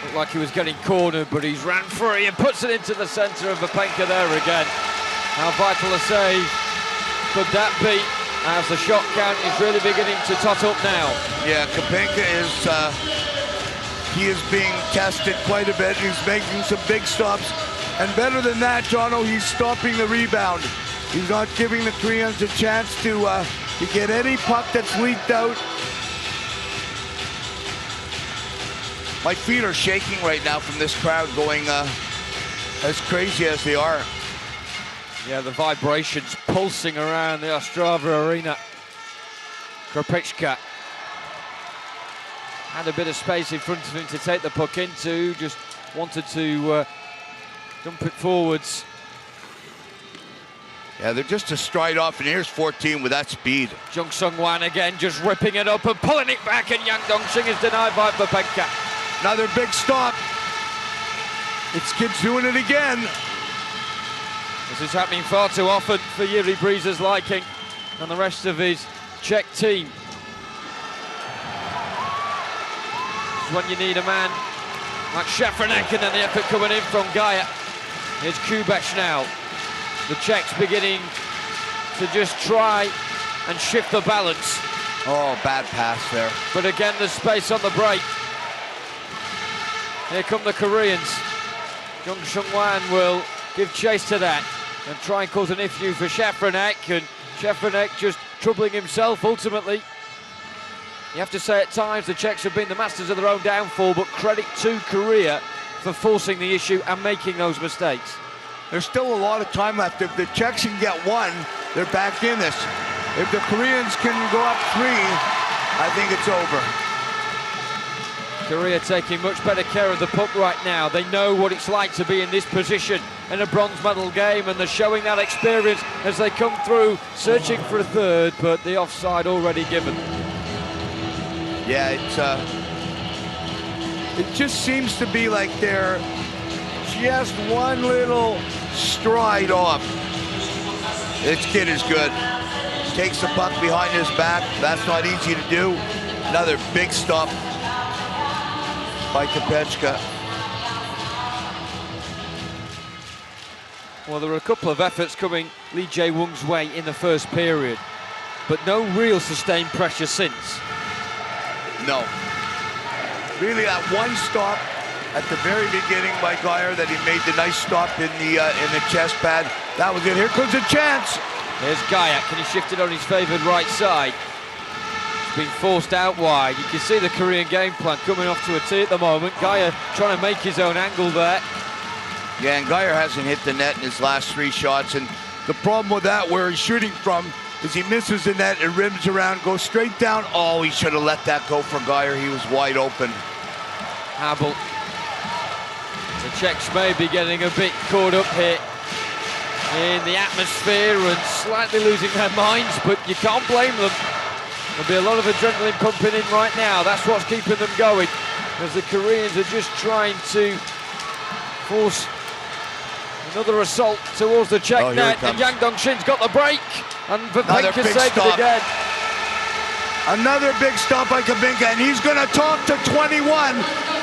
A: looked like he was getting cornered, but he's ran free and puts it into the centre of Vapenka there again. How vital a save could that be as the shot count is really beginning to tot up now?
B: Yeah, Vapenka he is being tested quite a bit. He's making some big stops. And better than that, Jono, he's stopping the rebound. He's not giving the Koreans a chance to get any puck that's leaked out. My feet are shaking right now from this crowd going as crazy as they are.
A: Yeah, the vibrations pulsing around the Ostrava arena. Kropečka had a bit of space in front of him to take the puck into, just wanted to dump it forwards.
B: Yeah, they're just a stride off, and here's 14 with that speed.
A: Jung Sung-wan again, just ripping it up and pulling it back, and Yang Dongsheng is denied by Vapenka.
B: Another big stop. It's kids doing it again.
A: This is happening far too often for Yuri Breeze's liking and the rest of his Czech team. This is when you need a man like Šafranek, and then the effort coming in from Gaia. Here's Kubeš now. The Czechs beginning to just try and shift the balance.
B: Oh, bad pass there.
A: But again, there's space on the break. Here come the Koreans. Jung Sung-wan will give chase to that and try and cause an issue for Šafranek, and Šafranek just troubling himself ultimately. You have to say at times the Czechs have been the masters of their own downfall, but credit to Korea for forcing the issue and making those mistakes.
B: There's still a lot of time left. If the Czechs can get one, they're back in this. If the Koreans can go up 3, I think it's over.
A: Korea taking much better care of the puck right now. They know what it's like to be in this position in a bronze medal game, and they're showing that experience as they come through, searching for a third, but the offside already given.
B: Yeah, it just seems to be like they're just one little stride off. This kid is good. Takes the puck behind his back. That's not easy to do. Another big stop by Kopechka.
A: Well, there were a couple of efforts coming Lee Jae-woong's way in the first period, but no real sustained pressure since.
B: No. Really, that one stop at the very beginning by Geyer that he made the nice stop in the chest pad. That was it. Here comes a chance.
A: There's Geyer. Can he shift it on his favoured right side? It's been forced out wide. You can see the Korean game plan coming off to a tee at the moment. Geyer trying to make his own angle there.
B: Yeah, and Geyer hasn't hit the net in his last 3 shots, and the problem with that, where he's shooting from, is he misses the net, it rims around, goes straight down. Oh, he should have let that go for Geyer. He was wide open.
A: Habel. The Czechs may be getting a bit caught up here in the atmosphere and slightly losing their minds, but you can't blame them. There'll be a lot of adrenaline pumping in right now. That's what's keeping them going, as the Koreans are just trying to force another assault towards the Czech net, and Yang Dong-shin's got the break, and Vapenka saved it again.
B: Another big stop by Vapenka, and he's going to talk to 21.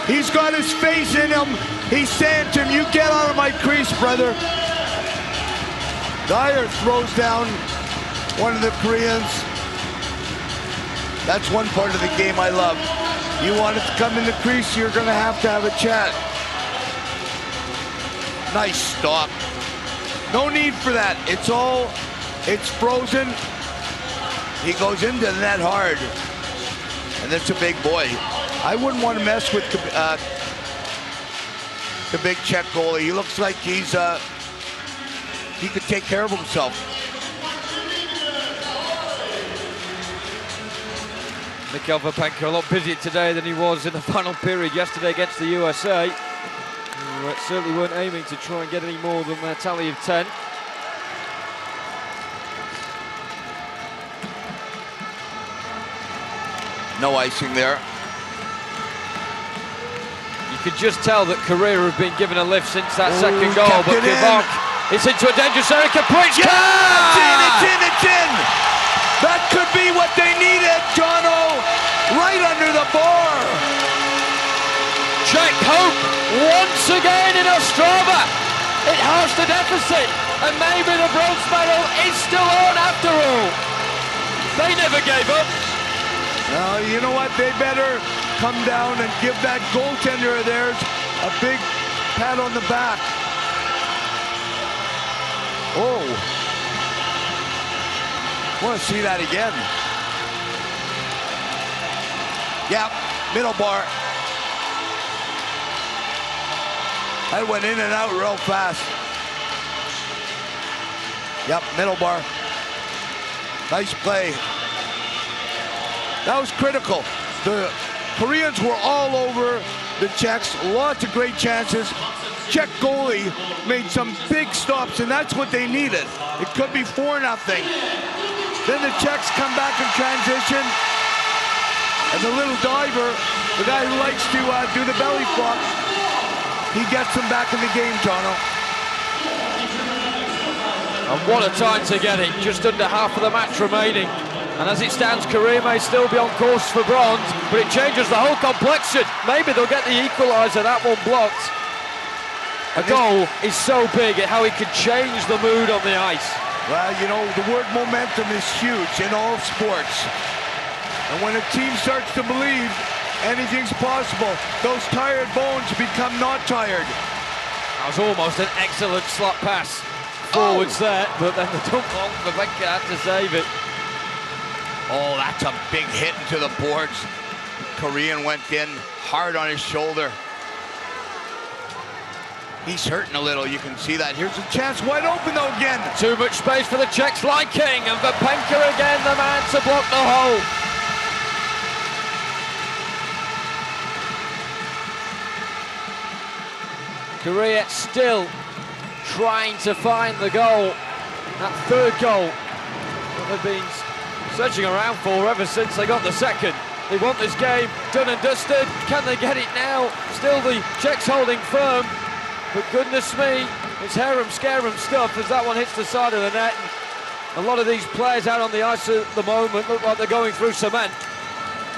B: He's got his face in him. He's saying to him, you get out of my crease, brother. Geyer throws down one of the Koreans. That's one part of the game I love. You want it to come in the crease, you're going to have a chat. Nice stop. No need for that. It's frozen. He goes into the net hard. And that's a big boy. I wouldn't want to mess with the big Czech goalie. He looks like he could take care of himself.
A: Mikhail Vapenka a lot busier today than he was in the final period yesterday against the USA. Who certainly weren't aiming to try and get any more than their tally of 10.
B: No icing there.
A: You could just tell that Korea have been given a lift since that second goal, but Kivok, it's into a dangerous area. Kaprizka!
B: Yeah, it's in! That could be what they needed, Jono! Right under the bar!
A: Czech hope once again in Ostrava. It halves the deficit, and maybe the bronze medal is still on after all. They never gave up.
B: You know what? They better come down and give that goaltender of theirs a big pat on the back. Oh. Want to see that again. Yep, middle bar. That went in and out real fast. Yep, middle bar. Nice play. That was critical. The Koreans were all over the Czechs. Lots of great chances. Czech goalie made some big stops, and that's what they needed. It could be 4-0. Then the Czechs come back in transition. And the little diver, the guy who likes to do the belly flop, he gets them back in the game, Tono.
A: And what a time to get it. Just under half of the match remaining. And as it stands, Korea may still be on course for bronze, but it changes the whole complexion. Maybe they'll get the equaliser, that one blocked. A goal is so big at how it could change the mood on the ice.
B: Well, you know, the word momentum is huge in all sports. And when a team starts to believe anything's possible, those tired bones become not tired.
A: That was almost an excellent slot pass forwards there, but then the dump on, Vapenka had to save it.
B: Oh, that's a big hit into the boards. Korean went in hard on his shoulder. He's hurting a little, you can see that. Here's a chance, wide open though again.
A: Too much space for the Czechs, like King, and Vapenka again, the man to block the hole. Korea still trying to find the goal, that third goal that they've been searching around for ever since they got the second. They want this game done and dusted. Can they get it now? Still the Czechs holding firm. But goodness me, it's harem-scarum stuff as that one hits the side of the net. A lot of these players out on the ice at the moment look like they're going through cement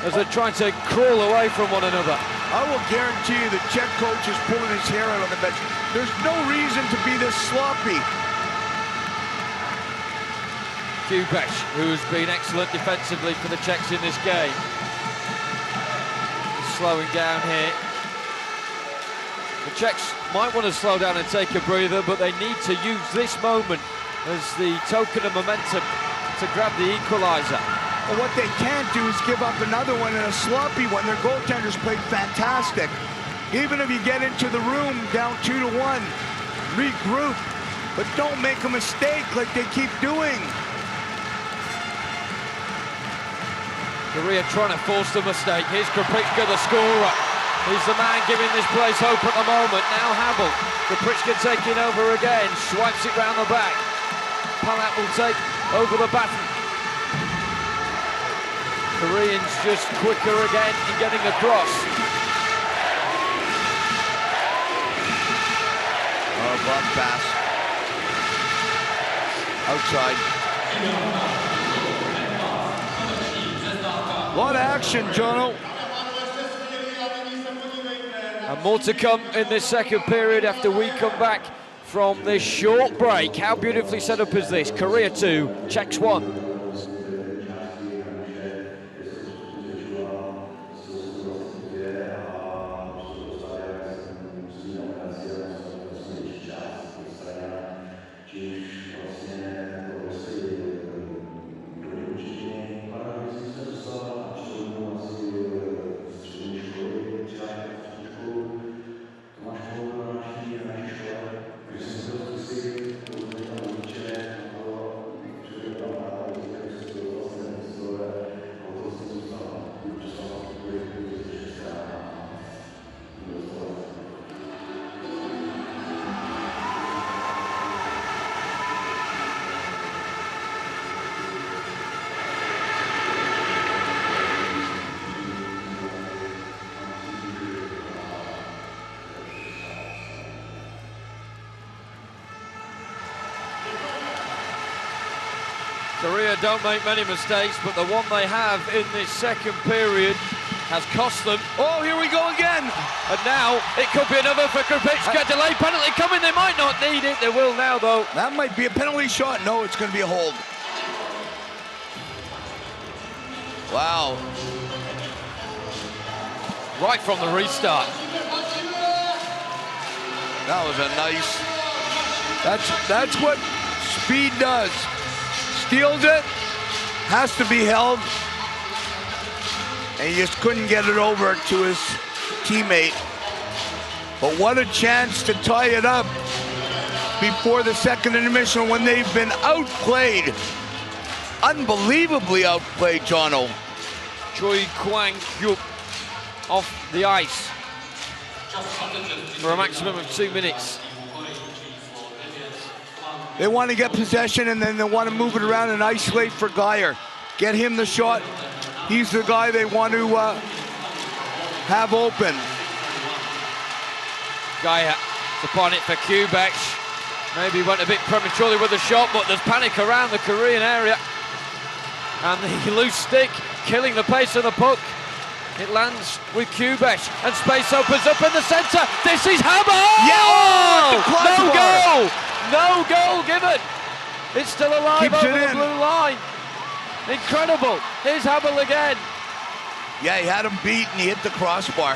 A: as they're trying to crawl away from one another.
B: I will guarantee you the Czech coach is pulling his hair out on the bench. There's no reason to be this sloppy.
A: Kubek, who has been excellent defensively for the Czechs in this game. Slowing down here. The Czechs might want to slow down and take a breather, but they need to use this moment as the token of momentum to grab the equaliser.
B: Well, what they can't do is give up another one and a sloppy one. Their goaltenders played fantastic. Even if you get into the room down 2-1, regroup, but don't make a mistake like they keep doing.
A: Korea trying to force the mistake. Here's Krupicka, the scorer. He's the man giving this place hope at the moment. Now Habel. Krupicka taking over again. Swipes it round the back. Palat will take over the baton. Koreans just quicker again in getting across.
B: Oh, block pass. Outside. A lot of action, Jono.
A: And more to come in this second period after we come back from this short break. How beautifully set up is this? Korea 2, Czechs 1. Korea don't make many mistakes, but the one they have in this second period has cost them.
B: Oh, here we go again.
A: And now it could be another for Krupicka. Delayed penalty coming. They might not need it. They will now, though.
B: That might be a penalty shot. No, it's going to be a hold. Wow.
A: Right from the restart.
B: That was a nice... That's what speed does. Steals it, has to be held, and he just couldn't get it over to his teammate. But what a chance to tie it up before the second intermission when they've been outplayed. Unbelievably outplayed, Jono.
A: Choi Kwang-hyuk off the ice for a maximum of 2 minutes.
B: They want to get possession and then they want to move it around and isolate for Geyer. Get him the shot. He's the guy they want to have open.
A: Geyer upon it for Kubek. Maybe went a bit prematurely with the shot, but there's panic around the Korean area. And the loose stick killing the pace of the puck. It lands with Kubek and space opens up in the centre. This is Habel!
B: Yeah! Oh,
A: no goal! No goal given. It's still alive.
B: Keeps
A: over the blue line. Incredible. Here's Habel again.
B: Yeah, he had him beat and he hit the crossbar.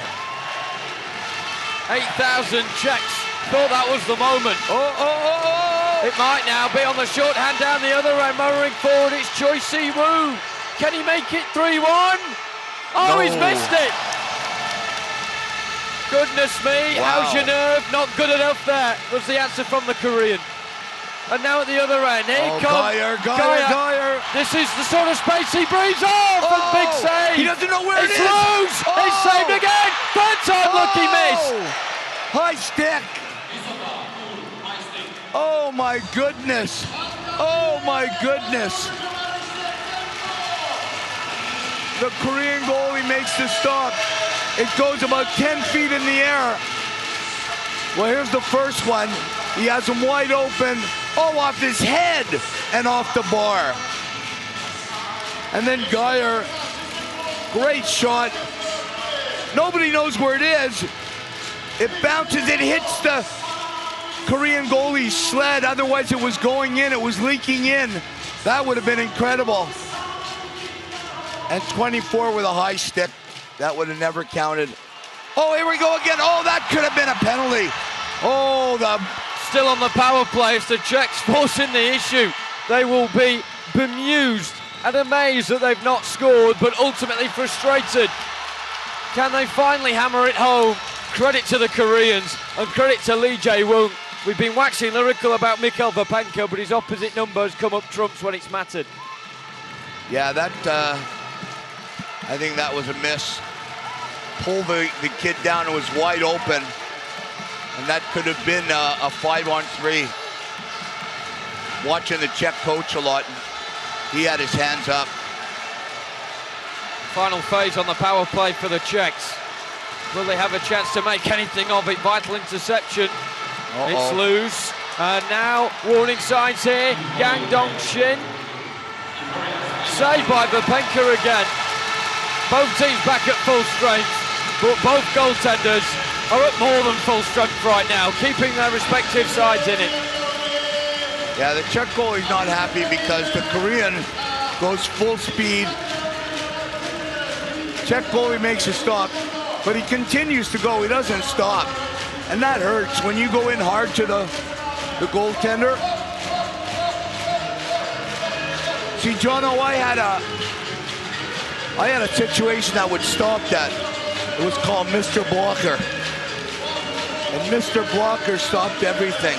A: 8,000 Czechs thought that was the moment.
B: Oh.
A: It might now be on the shorthand down the other end, motoring forward. It's Choi Si-woo. Can he make it 3-1? Oh,
B: No.
A: he's missed it. Goodness me,
B: Wow.
A: how's your nerve? Not good enough there, was the answer from the Korean. And now at the other end, here comes
B: Geyer.
A: This is the sort of space he breathes off, and big save.
B: He doesn't know where
A: it's
B: it is.
A: Loose.
B: Oh.
A: It's saved again. Third time lucky miss.
B: High stick. Oh my goodness. Oh my goodness. The Korean goalie makes the stop. It goes about 10 feet in the air. Well, here's the first one. He has him wide open. Oh, off his head and off the bar. And then Geyer, great shot. Nobody knows where it is. It bounces, it hits the Korean goalie's sled. Otherwise, it was going in, it was leaking in. That would have been incredible. And 24 with a high stick. That would have never counted. Oh, here we go again. Oh, that could have been a penalty. Oh,
A: Still on the power play, it's the Czechs forcing the issue. They will be bemused and amazed that they've not scored, but ultimately frustrated. Can they finally hammer it home? Credit to the Koreans and credit to Lee Jae-woong. We've been waxing lyrical about Mikhail Vapenko, but his opposite numbers come up trumps when it's mattered.
B: Yeah, that, I think that was a miss. Pull the kid down, it was wide open. And that could have been a 5-on-3. Watching the Czech coach a lot, he had his hands up.
A: Final phase on the power play for the Czechs. Will they have a chance to make anything of it? Vital interception. It's loose. And now warning signs here. Yang Dong-shin. Saved by Vapenko again. Both teams back at full strength, but both goaltenders are at more than full strength right now, keeping their respective sides in it.
B: Yeah, the Czech goalie's not happy because the Korean goes full speed. Czech goalie makes a stop, but he continues to go. He doesn't stop. And that hurts when you go in hard to the goaltender. See, Jono, I had a situation that would stop that. It was called Mr. Blocker. And Mr. Blocker stopped everything.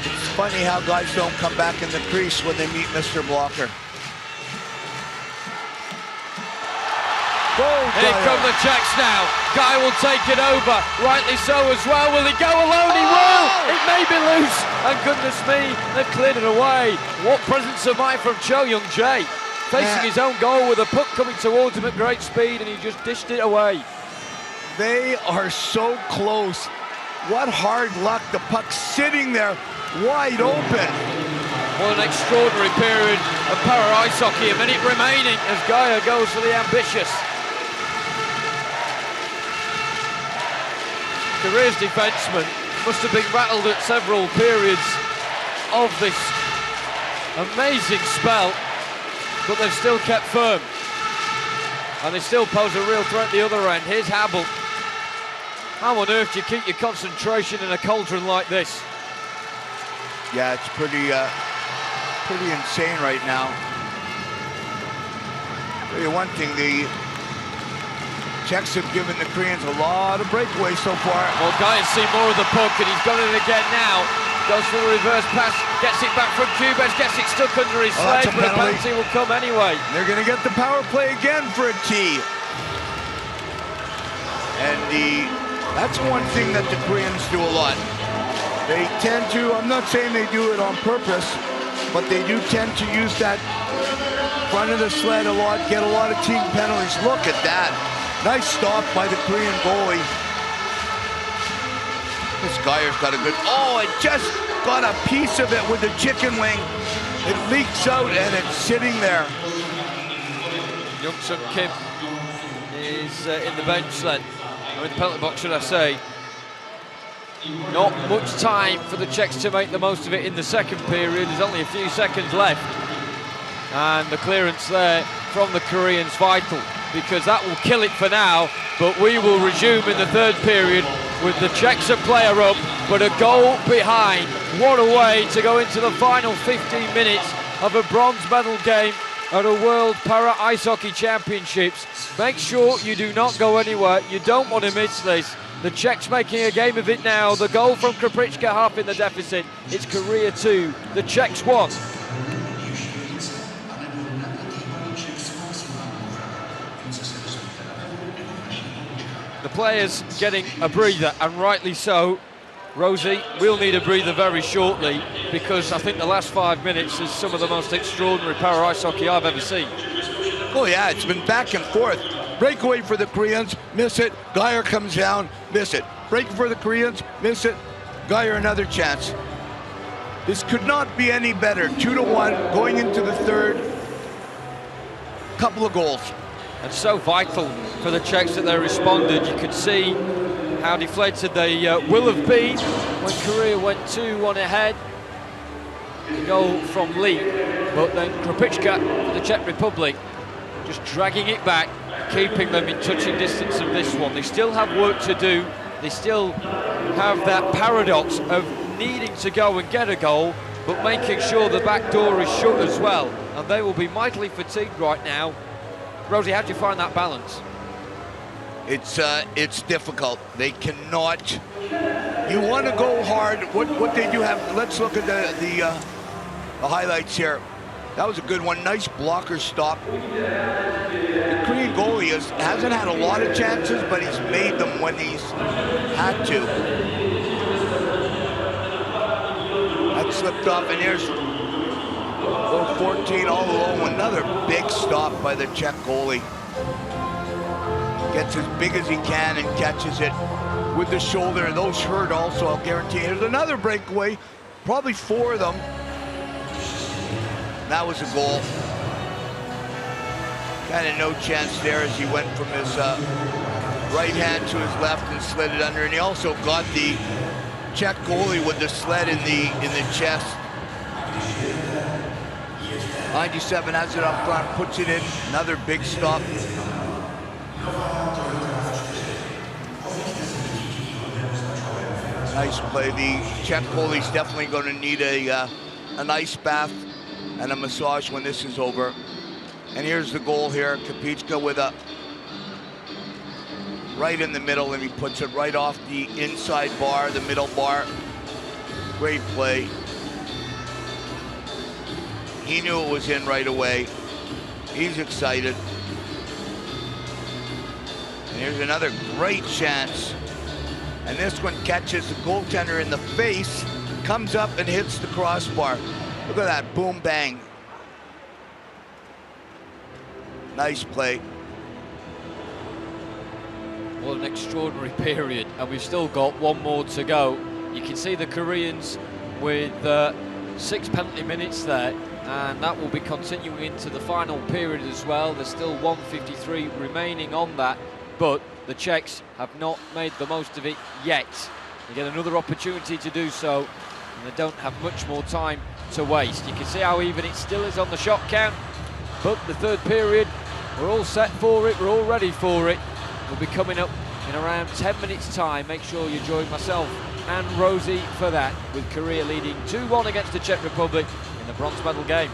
B: It's funny how guys don't come back in the crease when they meet Mr. Blocker.
A: Here come the Czechs now. Guy will take it over. Rightly so as well. Will he go alone? He will. It may be loose. And goodness me, they've cleared it away. What presence of mind from Seokyong Jae. Facing his own goal with a puck coming towards him at great speed, and he just dished it away.
B: They are so close. What hard luck. The puck sitting there wide open.
A: What an extraordinary period of para ice hockey. A minute remaining as Geyer goes for the ambitious. Korea's defenseman must have been rattled at several periods of this amazing spell, but they've still kept firm. And they still pose a real threat at the other end. Here's Habel. How on earth do you keep your concentration in a cauldron like this?
B: Yeah, it's pretty insane right now. I'll tell you one thing, the Czechs have given the Koreans a lot of breakaways so far.
A: Well, Guy has seen more of the puck, and he's got it again now. Goes for the reverse pass, gets it back from Kubes, gets it stuck under his sled, but a penalty will come anyway.
B: They're going to get the power play again for a T. And that's one thing that the Koreans do a lot. They tend to, I'm not saying they do it on purpose, but they do tend to use that front of the sled a lot, get a lot of team penalties. Look at that. Nice stop by the Korean goalie. This Geyer's got a good, oh, it just got a piece of it with the chicken wing. It leaks out and it's sitting there.
A: Young-sung Kim is in the bench sled, or in the penalty box, should I say. Not much time for the Czechs to make the most of it in the second period. There's only a few seconds left. And the clearance there from the Koreans vital, because that will kill it for now. But we will resume in the third period with the Czechs a player up, but a goal behind. What a way to go into the final 15 minutes of a bronze medal game at a World Para Ice Hockey Championships. Make sure you do not go anywhere. You don't want to miss this. The Czechs making a game of it now. The goal from Krupicka, half in the deficit. It's Korea 2, the Czechs 1. The players getting a breather, and rightly so. Rosie, we'll need a breather very shortly, because I think the last 5 minutes is some of the most extraordinary para ice hockey I've ever seen.
B: Oh yeah, it's been back and forth. Breakaway for the Koreans, miss it. Geyer comes down, miss it. Break for the Koreans, miss it. Geyer another chance. This could not be any better. 2-1 going into the third. Couple of goals.
A: And so vital for the Czechs that they responded. You could see how deflated they will have been when Korea went 2-1 ahead. The goal from Lee, but then Krupicka for the Czech Republic just dragging it back, keeping them in touching distance of this one. They still have work to do. They still have that paradox of needing to go and get a goal, but making sure the back door is shut as well. And they will be mightily fatigued right now. Rosie, how do you find that balance?
B: It's difficult. They cannot. You want to go hard. What they do have. Let's look at the highlights here. That was a good one. Nice blocker stop. The Korean goalie hasn't had a lot of chances, but he's made them when he's had to. That slipped off, and here's 14 all alone. Another big stop by the Czech goalie. Gets as big as he can and catches it with the shoulder. Those hurt also, I'll guarantee. Here's another breakaway, probably 4 of them. That was a goal. Kind of no chance there as he went from his right hand to his left and slid it under. And he also got the Czech goalie with the sled in the chest. 97 has it up front, puts it in. Another big stop. Nice play. The Czech goalie's definitely going to need an ice bath and a massage when this is over. And here's the goal here. Krupicka with a right in the middle, and he puts it right off the inside bar, the middle bar. Great play. He knew it was in right away. He's excited. And here's another great chance. And this one catches the goaltender in the face, comes up and hits the crossbar. Look at that, boom, bang. Nice play.
A: What an extraordinary period, and we've still got one more to go. You can see the Koreans with 6 penalty minutes there, and that will be continuing into the final period as well. There's still 1:53 remaining on that, but the Czechs have not made the most of it yet. They get another opportunity to do so, and they don't have much more time to waste. You can see how even it still is on the shot count, but the third period, we're all set for it, we're all ready for it. We'll be coming up in around 10 minutes time. Make sure you join myself and Rosie for that, with Korea leading 2-1 against the Czech Republic in the bronze medal game.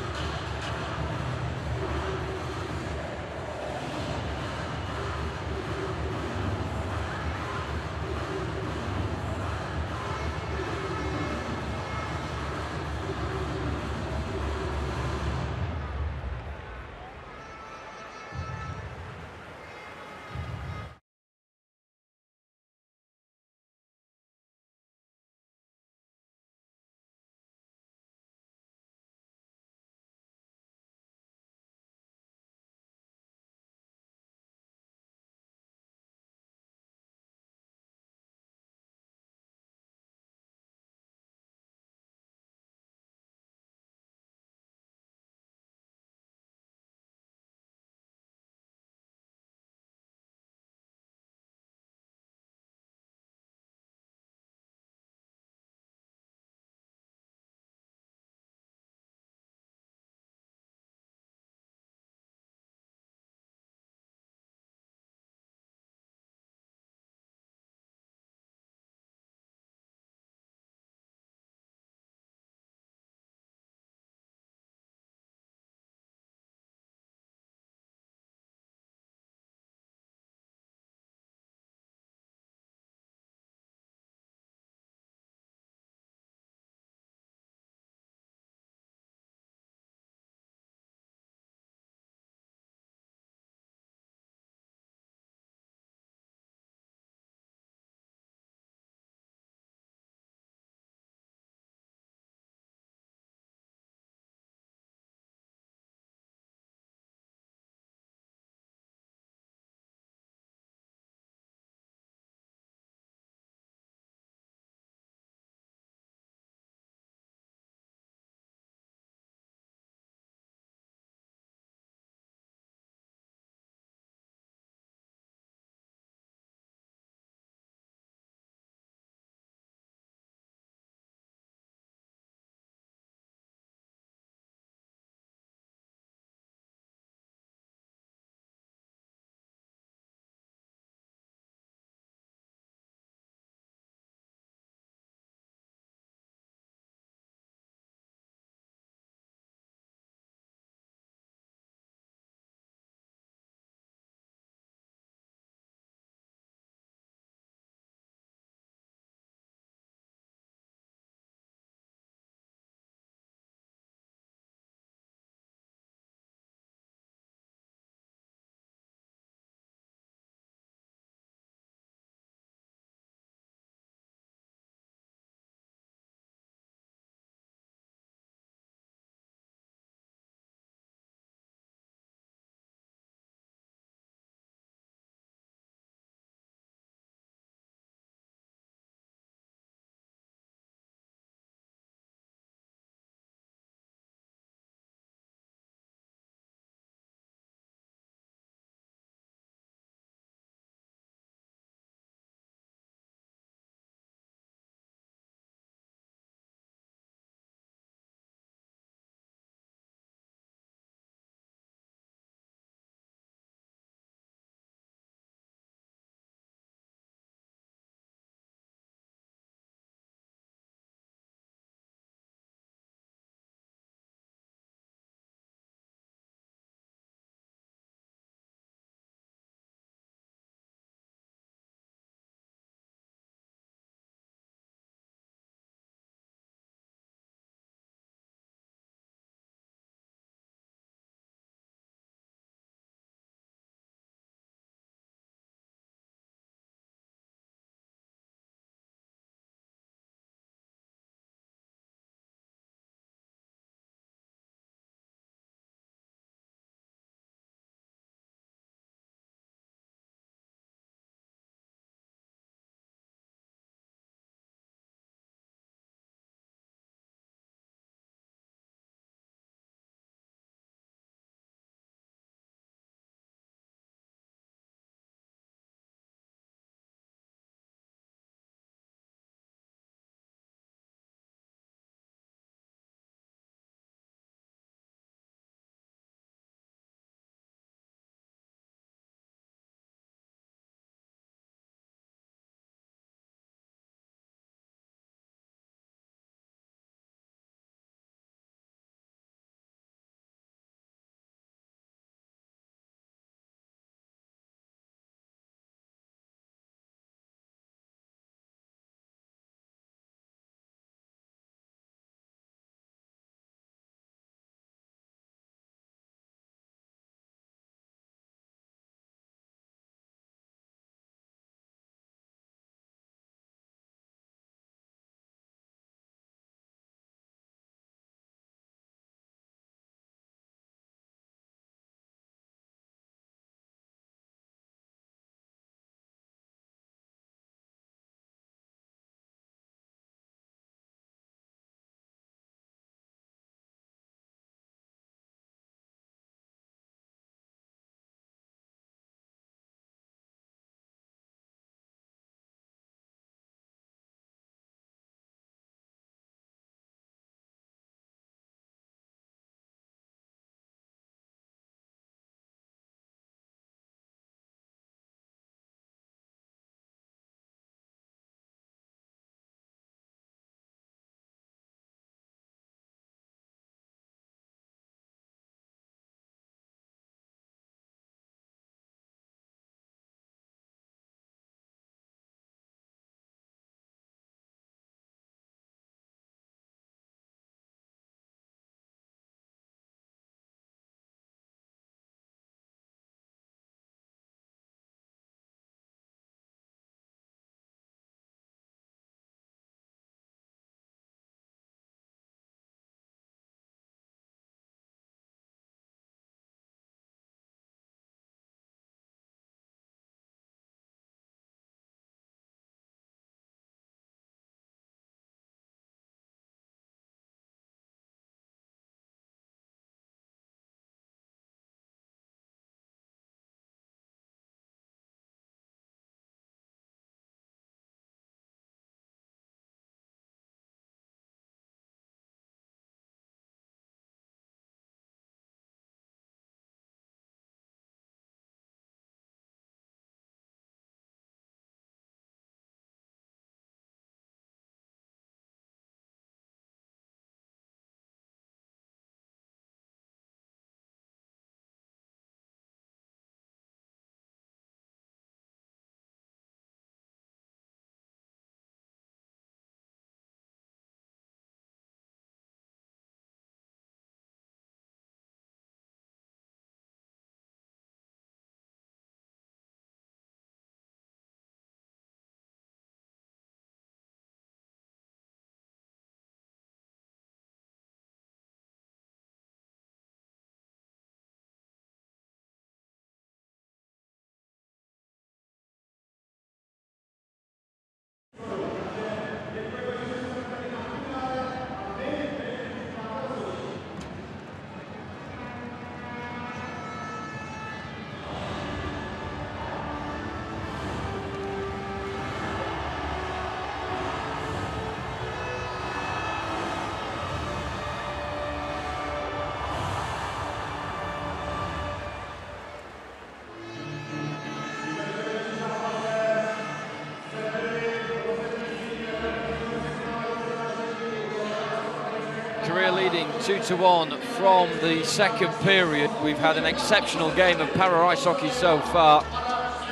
A: 2-1 from the second period. We've had an exceptional game of para ice hockey so far,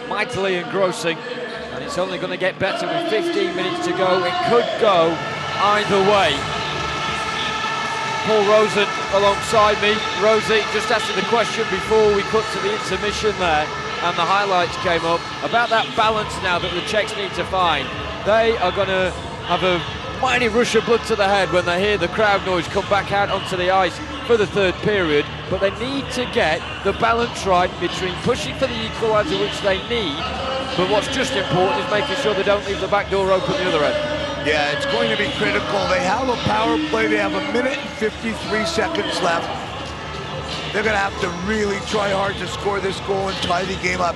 A: mightily engrossing, and it's only going to get better with 15 minutes to go. It could go either way. Paul Rosen alongside me. Rosie, just asking the question before we cut to the intermission there, and the highlights came up, about that balance now that the Czechs need to find. They are going to have a mighty rush of blood to the head when they hear the crowd noise come back out onto the ice for the third period, but they need to get the balance right between pushing for the equaliser, which they need, but what's just important is making sure they don't leave the back door open the other end.
B: Yeah, it's going to be critical. They have a power play. They have 1 minute and 53 seconds left. They're going to have to really try hard to score this goal and tie the game up.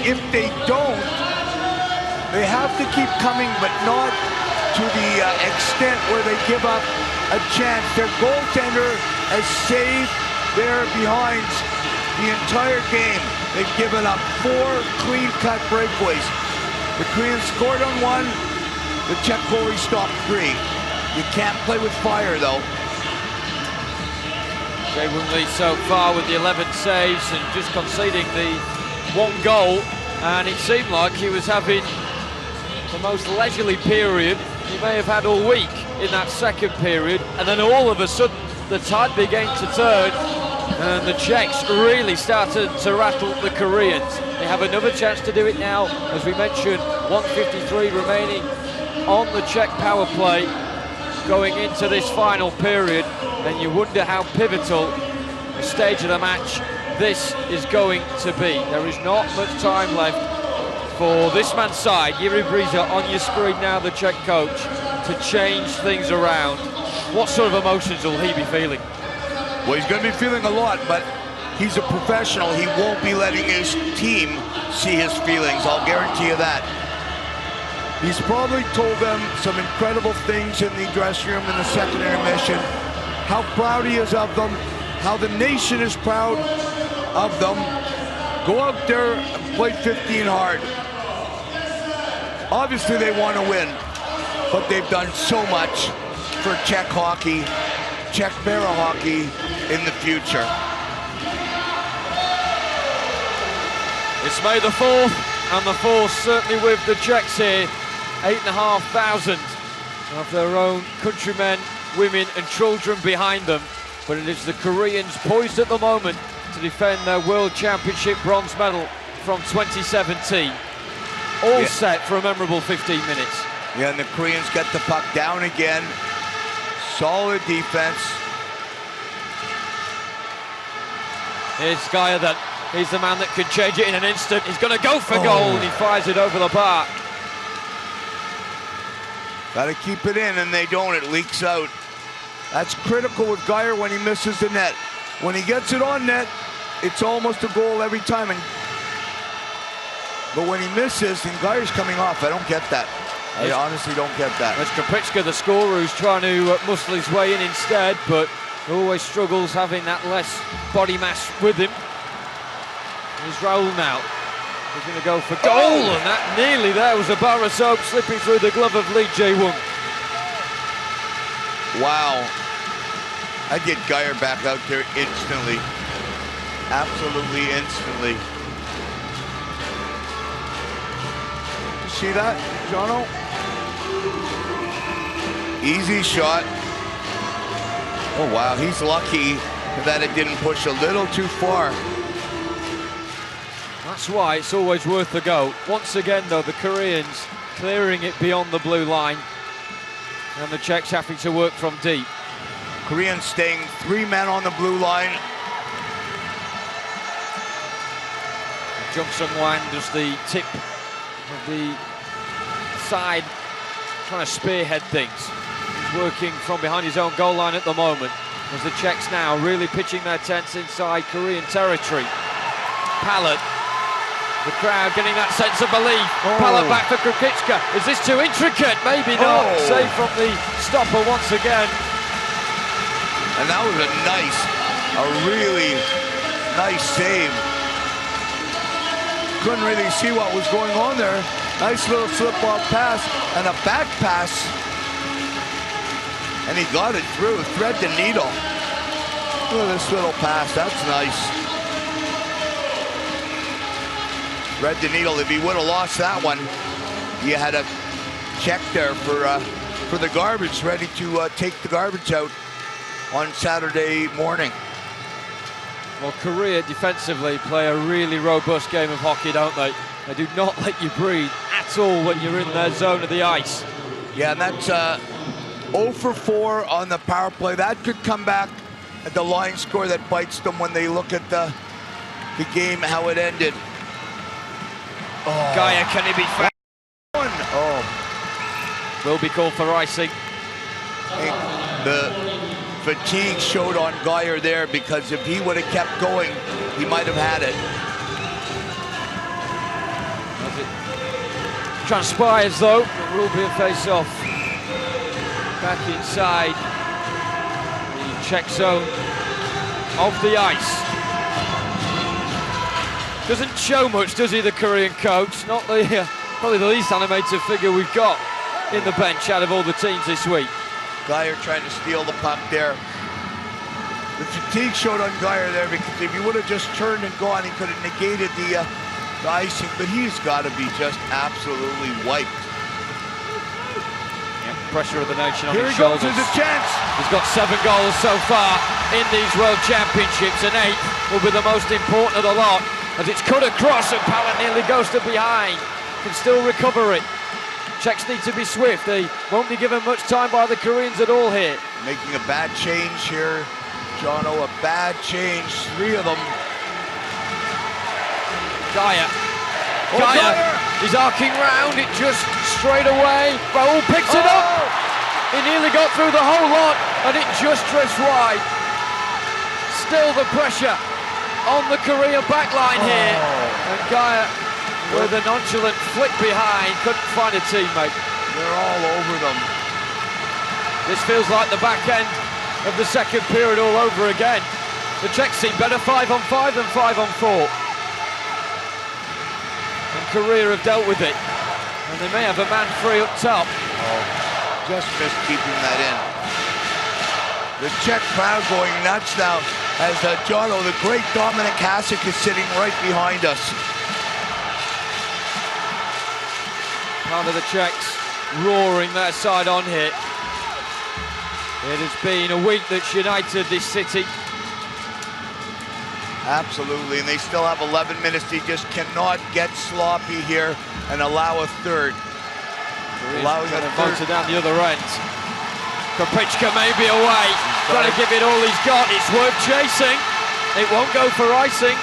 B: If they don't, they have to keep coming, but not to the extent where they give up a chance. Their goaltender has saved their behinds the entire game. They've given up 4 clean-cut breakaways. The Koreans scored on 1. The Czech goalie stopped 3. You can't play with fire, though.
A: Jay Wunley so far with the 11 saves and just conceding the 1 goal, and it seemed like he was having the most leisurely period he may have had all week in that second period, and then all of a sudden the tide began to turn and the Czechs really started to rattle the Koreans. They have another chance to do it now, as we mentioned, 1:53 remaining on the Czech power play going into this final period, and you wonder how pivotal a stage of the match this is going to be. There is not much time left for this man's side, Jiří Brýza, on your screen now, the Czech coach, to change things around. What sort of emotions will he be feeling?
B: Well, he's going to be feeling a lot, but he's a professional. He won't be letting his team see his feelings, I'll guarantee you that. He's probably told them some incredible things in the dressing room in the second intermission, how proud he is of them, how the nation is proud of them. Go out there and play 15 hard. Obviously they want to win, but they've done so much for Czech hockey, Czech para hockey in the future.
A: It's May the 4th, and the force certainly with the Czechs here. 8,500 of their own countrymen, women and children behind them, but it is the Koreans poised at the moment to defend their World Championship bronze medal from 2017. All set for a memorable 15 minutes.
B: Yeah, and the Koreans get the puck down again. Solid defense.
A: Here's Gaia. He's the man that could change it in an instant. He's going to go for goal, and he fires it over the bar.
B: Got to keep it in, and they don't. It leaks out. That's critical with Geyer when he misses the net. When he gets it on net, it's almost a goal every time. But when he misses, and Geyer's coming off, I don't get that. I honestly don't get that.
A: There's Kapitska, the scorer, who's trying to muscle his way in instead, but always struggles having that less body mass with him. Here's Raul now. He's going to go for goal, and that nearly there was a bar of soap slipping through the glove of Lee Jae-woong.
B: Wow. I'd get Geyer back out there instantly. Absolutely instantly. You see that, Jono? Easy shot. Oh, wow, he's lucky that it didn't push a little too far.
A: That's why it's always worth the go. Once again, though, the Koreans clearing it beyond the blue line, and the Czechs having to work from deep.
B: Koreans staying 3 men on the blue line.
A: Jung Sung-Wang does the tip of the side, trying to spearhead things. He's working from behind his own goal line at the moment, as the Czechs now really pitching their tents inside Korean territory. Pallet. The crowd getting that sense of belief. Pallet back for Krukicka. Is this too intricate? Maybe not. Save from the stopper once again.
B: And that was a really nice save. Couldn't really see what was going on there. Nice little slip-off pass and a back pass. And he got it through, thread the needle. Look at this little pass, that's nice. Thread the needle. If he would have lost that one, he had a check there for the garbage, ready to take the garbage out on Saturday morning.
A: Well, Korea defensively play a really robust game of hockey, don't they? They do not let you breathe at all when you're in their zone of the ice.
B: Yeah, and that's 0 for 4 on the power play. That could come back at the line score that bites them when they look at the game, how it ended.
A: Oh. Gaia, can he be found?
B: Oh.
A: Will be called for icing.
B: The fatigue showed on Geyer there, because if he would have kept going, he might have had it.
A: As it transpires though, it will be a face-off. Back inside the Czech zone of the ice. Doesn't show much, does he, the Korean coach? Not the probably the least animated figure we've got in the bench out of all the teams this week.
B: Geyer trying to steal the puck there. The fatigue showed on Geyer there, because if he would have just turned and gone, he could have negated the icing, but he's got to be just absolutely wiped.
A: Yeah, pressure of the nation on
B: Here
A: his
B: he goes,
A: shoulders.
B: there's a chance.
A: He's got 7 goals so far in these World Championships, and 8 will be the most important of the lot, as it's cut across and Pallet nearly goes to behind. Can still recover it. Czechs need to be swift. They won't be given much time by the Koreans at all here.
B: Making a bad change here, Jono, a bad change, 3 of them.
A: Gaia.
B: Oh,
A: Gaia is arcing round, it just straight away. Raul picks it up. He nearly got through the whole lot, and it just drifts wide. Still the pressure on the Korean backline here. And Gaia, with a nonchalant flick behind, couldn't find a teammate.
B: They're all over them.
A: This feels like the back end of the second period all over again. The Czechs seem better 5-on-5 than 5-on-4. And Korea have dealt with it. And they may have a man free up top.
B: Just missed keeping that in. The Czech crowd going nuts now, as Jono, the great Dominic Hasek, is sitting right behind us.
A: Part of the Czechs roaring their side on here. It has been a week that's united this city.
B: Absolutely, and they still have 11 minutes. They just cannot get sloppy here and allow a third.
A: Allowing a motor down the other end. Krapichka may be away, trying to give it all he's got. It's worth chasing. It won't go for icing.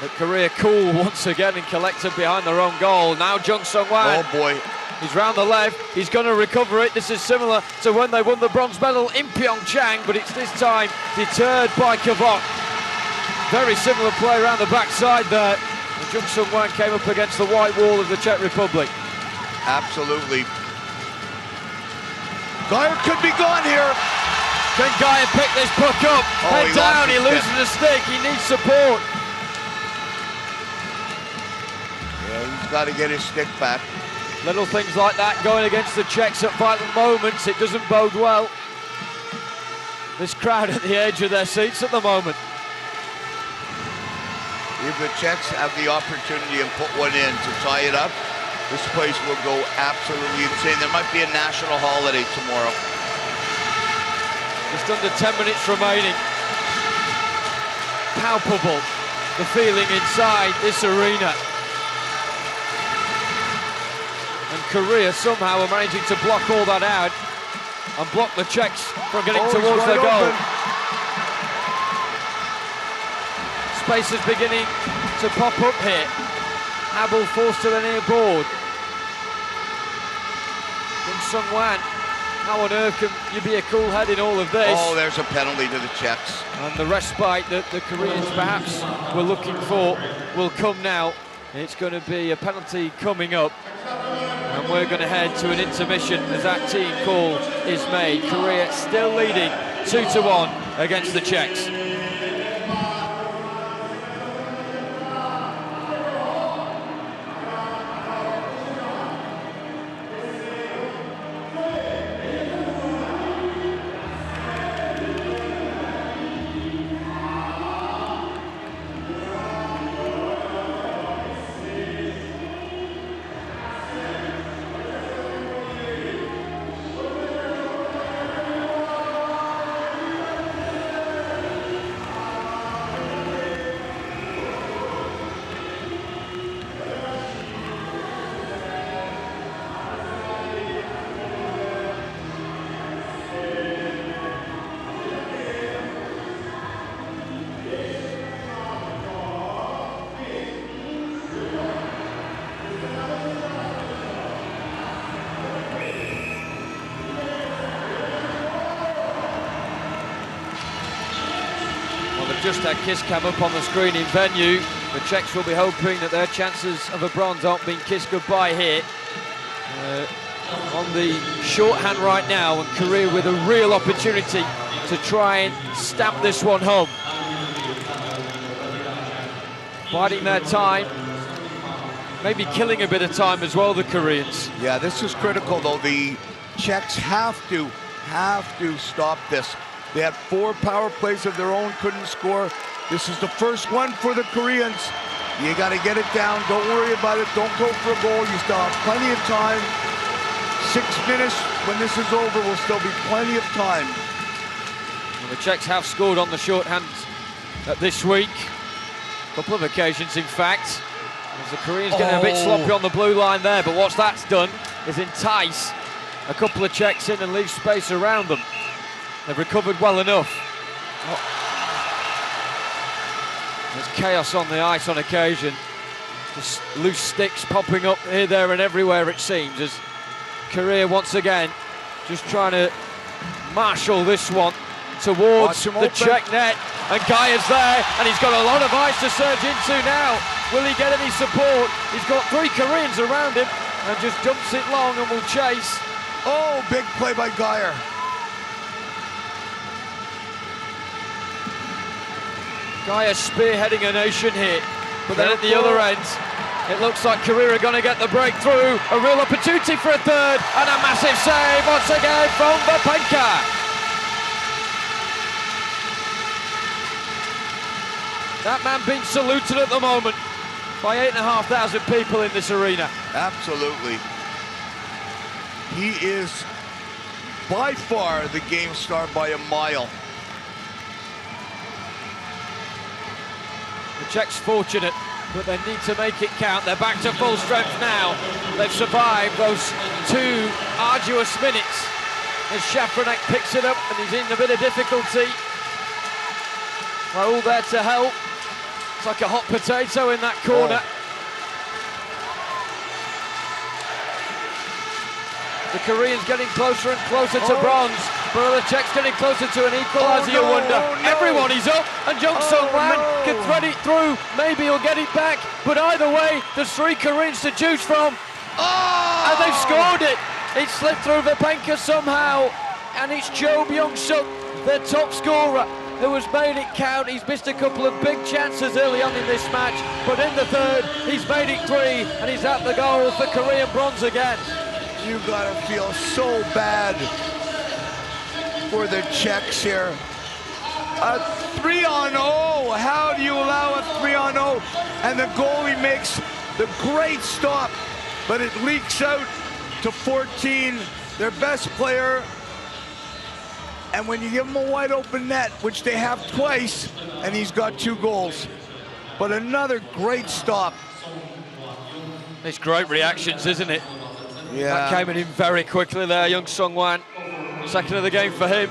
A: But Korea cool once again and collected behind their own goal. Now Jung Sung-wan.
B: Oh boy.
A: He's round the left, he's going to recover it. This is similar to when they won the bronze medal in Pyeongchang, but it's this time deterred by Kvok. Very similar play around the backside there. And Jung Sung-wan came up against the white wall of the Czech Republic.
B: Absolutely. Geyer could be gone here.
A: Can Geyer pick this puck up? Head down, he loses a stick, he needs support.
B: Yeah, he's got to get his stick back.
A: Little things like that going against the Czechs at vital moments, it doesn't bode well. This crowd at the edge of their seats at the moment.
B: If the Czechs have the opportunity and put one in to tie it up, this place will go absolutely insane. There might be a national holiday tomorrow.
A: Just under 10 minutes remaining. Palpable, the feeling inside this arena. And Korea somehow are managing to block all that out and block the Czechs from getting towards their goal. Space is beginning to pop up here. Abel forced to the near board. Jung Sung-wan, how on earth can you be a cool head in all of this?
B: Oh, there's a penalty to the Czechs.
A: And the respite that the Koreans perhaps were looking for will come now. It's going to be a penalty coming up. And we're going to head to an intermission as that team call is made. Korea still leading 2-1 against the Czechs. just had kiss cam up on the screen in venue. The Czechs will be hoping that their chances of a bronze aren't being kissed goodbye here. On the shorthand right now, and Korea with a real opportunity to try and stamp this one home. Biding their time, maybe killing a bit of time as well, the Koreans.
B: Yeah, this is critical though. The Czechs have to stop this. They had 4 power plays of their own, couldn't score. This is the first one for the Koreans. You got to get it down. Don't worry about it. Don't go for a goal. You still have plenty of time. 6 minutes when this is over will still be plenty of time.
A: Well, the Czechs have scored on the shorthand this week. A couple of occasions, in fact. As the Koreans getting a bit sloppy on the blue line there, but what that's done is entice a couple of Czechs in and leave space around them. They've recovered well enough. There's chaos on the ice on occasion. Just loose sticks popping up here, there and everywhere, it seems, as Korea once again just trying to marshal this one towards the Czech net. And Gaya's there, and he's got a lot of ice to surge into now. Will he get any support? He's got 3 Koreans around him and just dumps it long and will chase.
B: Oh, big play by Geyer.
A: Gaya spearheading a nation here, but then at the other end, it looks like Korea are going to get the breakthrough. A real opportunity for a third, and a massive save once again from Vapenka. That man being saluted at the moment by 8,500 people in this arena.
B: Absolutely. He is by far the game star by a mile.
A: The Czechs fortunate, but they need to make it count. They're back to full strength now. They've survived those 2 arduous minutes as Shafranek picks it up and he's in a bit of difficulty. Raul there to help. It's like a hot potato in that corner. The Koreans getting closer and closer to bronze, but are the Czechs getting closer to an equaliser, you wonder? Everyone is up, and Jung Sung-wan can thread it through. Maybe he'll get it back, but either way, there's 3 Koreans to choose from. And they've scored it. It slipped through Vapenka somehow, and it's Cho Byung-suk, their top scorer, who has made it count. He's missed a couple of big chances early on in this match, but in the third, he's made it 3, and he's at the goal for Korean bronze again.
B: You gotta feel so bad for the Czechs here. A 3-on-0, how do you allow a 3-on-0? And the goalie makes the great stop, but it leaks out to 14, their best player. And when you give him a wide open net, which they have twice, and he's got 2 goals. But another great stop.
A: It's great reactions, isn't it?
B: Yeah.
A: That came in very quickly there, Jung Sung-wan. Second of the game for him.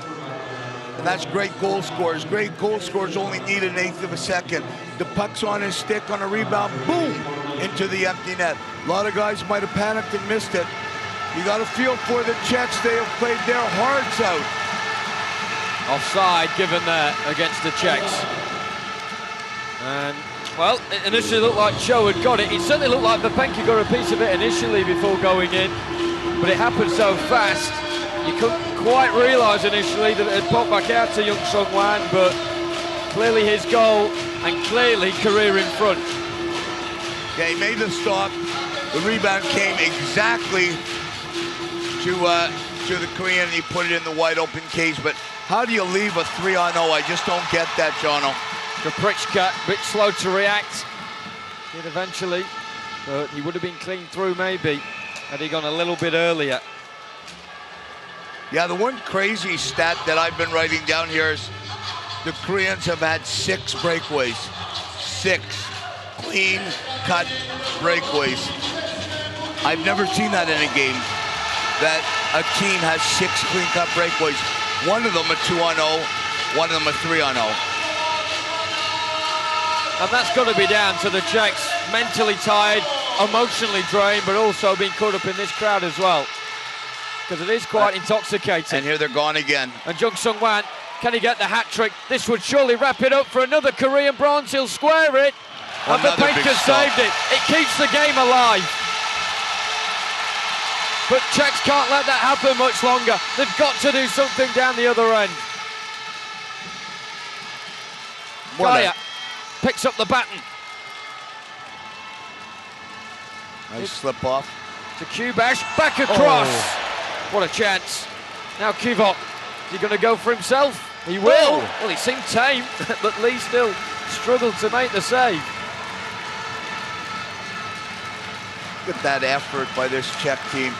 B: And that's great goal scorers. Great goal scorers only need 1/8 of a second. The puck's on his stick on a rebound, boom, into the empty net. A lot of guys might have panicked and missed it. You got to feel for the Czechs. They have played their hearts out.
A: Offside given there against the Czechs. And, well, it initially looked like Cho had got it. It certainly looked like Vapenka got a piece of it initially before going in, but it happened so fast, you couldn't quite realise initially that it had popped back out to Jung Sung-wan, but clearly his goal, and clearly Korea in front.
B: Yeah, he made the stop. The rebound came exactly to the Korean, and he put it in the wide open cage. But how do you leave a 3-on-0? I just don't get that, Jono.
A: Kaprichka, a bit slow to react. Did eventually, but he would have been clean through maybe had he gone a little bit earlier.
B: Yeah, the one crazy stat that I've been writing down here is the Koreans have had 6 breakaways. 6 clean-cut breakaways. I've never seen that in a game, that a team has 6 clean-cut breakaways. One of them a 2-on-0, one of them a 3-on-0.
A: And that's got to be down to the Czechs, mentally tired, emotionally drained, but also being caught up in this crowd as well, because it is quite intoxicating.
B: And here they're gone again.
A: And Jung Sung-wan Can he get the hat-trick? This would surely wrap it up for another Korean bronze. He'll square it. And the Baker saved it. It keeps the game alive. But Czechs can't let that happen much longer. They've got to do something down the other end. Gaia picks up the baton.
B: Nice slip off.
A: To Kubash, back across. Oh. What a chance. Now Kuvok, is he going to go for himself? He will. Oh. Well, he seemed tame, but Lee still struggled to make the save.
B: Look at that effort by this Czech team.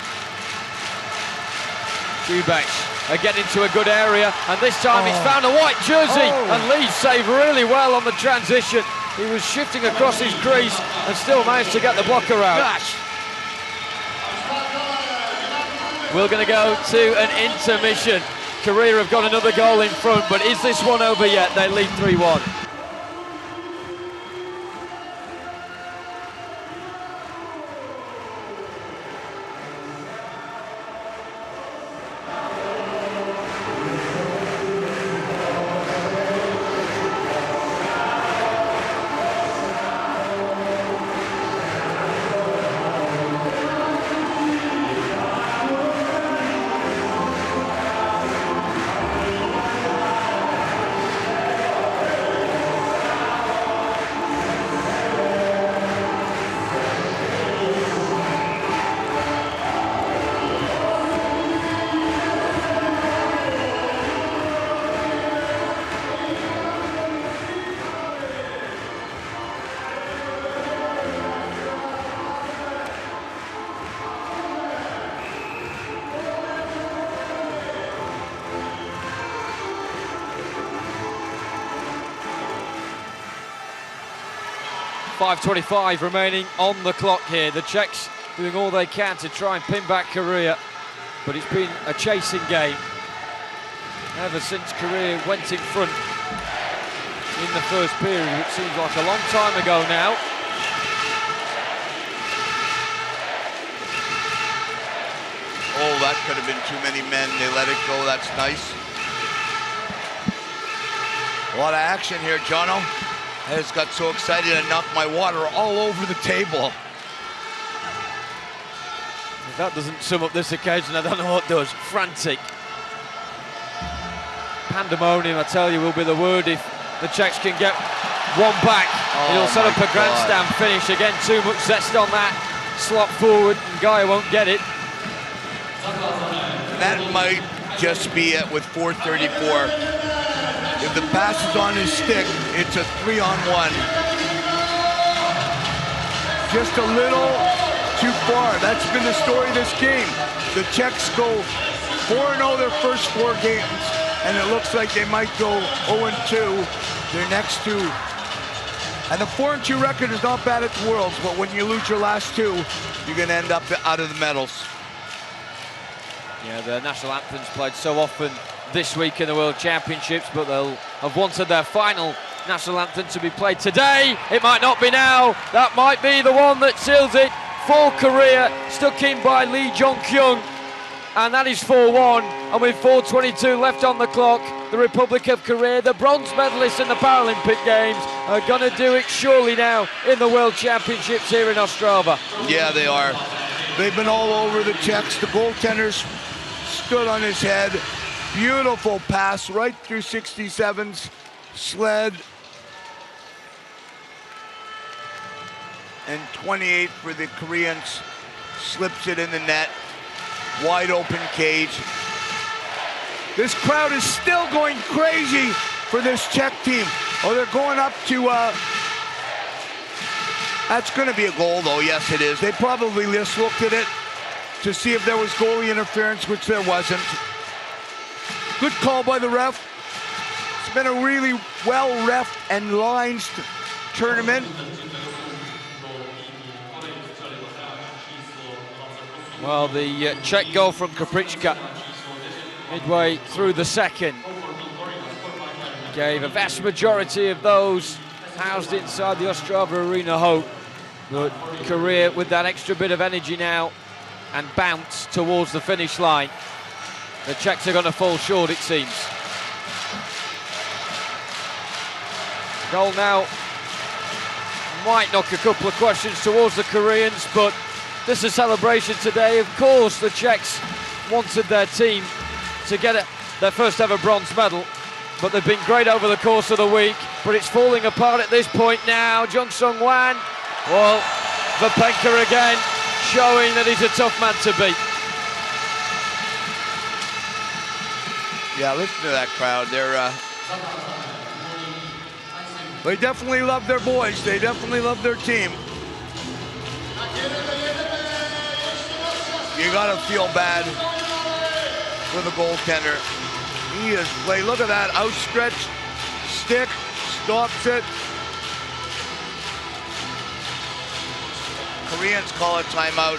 A: Kubash getting into a good area, and this time he's found a white jersey, and Lee saved really well on the transition. He was shifting across his crease and still managed to get the blocker out. Gosh. We're going to go to an intermission. Korea have got another goal in front, but is this one over yet? They lead 3-1. .5:25 remaining on the clock here. The Czechs doing all they can to try and pin back Korea, but it's been a chasing game ever since Korea went in front in the first period. It seems like a long time ago now.
B: Oh, that could have been too many men. They let it go. That's nice. A lot of action here, Jono. I just got so excited I knocked my water all over the table.
A: If that doesn't sum up this occasion, I don't know what does. Frantic. Pandemonium, I tell you, will be the word if the Czechs can get one back. It'll set up a grandstand finish. Again, too much zest on that. Slot forward, and Gaia won't get it.
B: That might just be it with 4:34. If the pass is on his stick, it's a 3-on-1. Just a little too far. That's been the story of this game. The Czechs go 4-0 their first 4 games, and it looks like they might go 0-2 their next 2. And the 4-2 record is not bad at the Worlds, but when you lose your last 2, you're going to end up out of the medals.
A: Yeah, the national anthem's played so often this week in the World Championships, but they'll have wanted their final national anthem to be played today. It might not be now. That might be the one that seals it for Korea, stuck in by Lee Seokyong, and that is 4-1. And with 4:22 left on the clock, the Republic of Korea, the bronze medalists in the Paralympic Games, are going to do it surely now in the World Championships here in Ostrava.
B: Yeah, they are. They've been all over the Czechs. The goaltenders stood on his head. Beautiful pass right through 67's sled. And 28 for the Koreans, slips it in the net. Wide open cage. This crowd is still going crazy for this Czech team. Oh, they're going up to, that's gonna be a goal though, yes it is. They probably just looked at it to see if there was goalie interference, which there wasn't. Good call by the ref. It's been a really well-reffed and lined tournament.
A: Well, the Czech goal from Kaprička midway through the second gave a vast majority of those housed inside the Ostrava Arena hope. But Korea, with that extra bit of energy now and bounce towards the finish line, the Czechs are going to fall short, it seems. Goal now might knock a couple of questions towards the Koreans, but this is a celebration today. Of course, the Czechs wanted their team to get their first ever bronze medal, but they've been great over the course of the week. But it's falling apart at this point now. Jung Sung-wan, well, Vapenka again, showing that he's a tough man to beat.
B: Yeah, listen to that crowd. They definitely love their boys. They definitely love their team. You gotta feel bad for the goaltender. He has played. Look at that outstretched stick, stops it. Koreans call a timeout.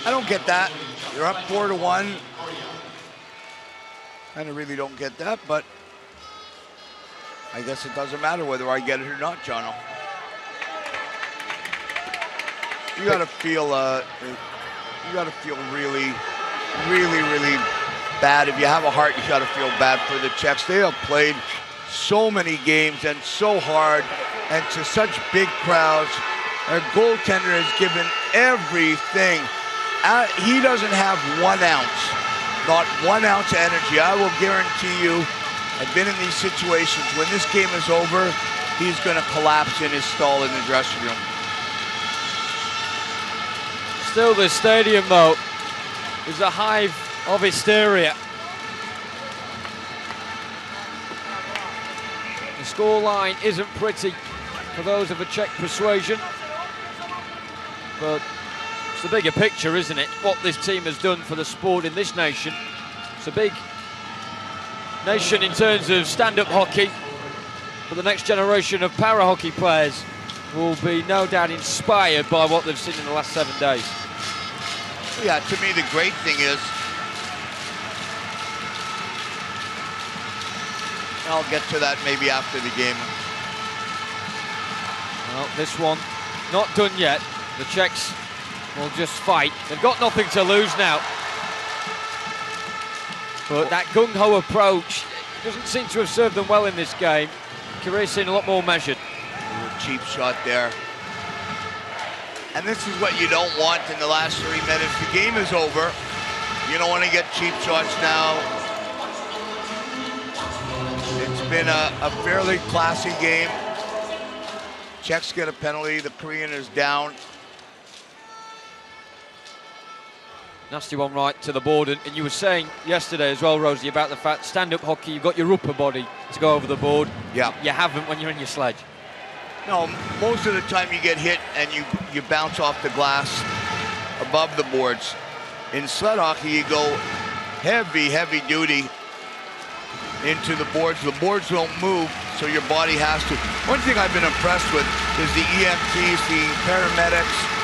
B: I don't get that. You're up 4-1. I really don't get that, but I guess it doesn't matter whether I get it or not, Jono. You gotta feel really, really, really bad. If you have a heart, you gotta feel bad for the Czechs. They have played so many games and so hard and to such big crowds. Their goaltender has given everything. He doesn't have 1 ounce, not 1 ounce of energy. I will guarantee you, I've been in these situations. When this game is over, he's gonna collapse in his stall in the dressing room.
A: Still, this stadium, though, is a hive of hysteria. The scoreline isn't pretty for those of a Czech persuasion, but it's the bigger picture, isn't it? What this team has done for the sport in this nation. It's a big nation in terms of stand-up hockey, but the next generation of para-hockey players will be no doubt inspired by what they've seen in the last 7 days.
B: Yeah, to me the great thing is, I'll get to that maybe after the game.
A: Well, this one not done yet. The Czechs will just fight. They've got nothing to lose now. But that gung-ho approach doesn't seem to have served them well in this game. Korea's seen a lot more measured.
B: A cheap shot there. And this is what you don't want in the last 3 minutes. The game is over. You don't want to get cheap shots now. It's been a fairly classy game. Czechs get a penalty. The Korean is down.
A: Nasty one right to the board, and you were saying yesterday as well, Rosie, about the fact stand-up hockey, you've got your upper body to go over the board.
B: Yeah.
A: You haven't when you're in your sledge.
B: No, most of the time you get hit and you bounce off the glass above the boards. In sled hockey, you go heavy, heavy duty into the boards. The boards don't move, so your body has to. One thing I've been impressed with is the EMTs, the paramedics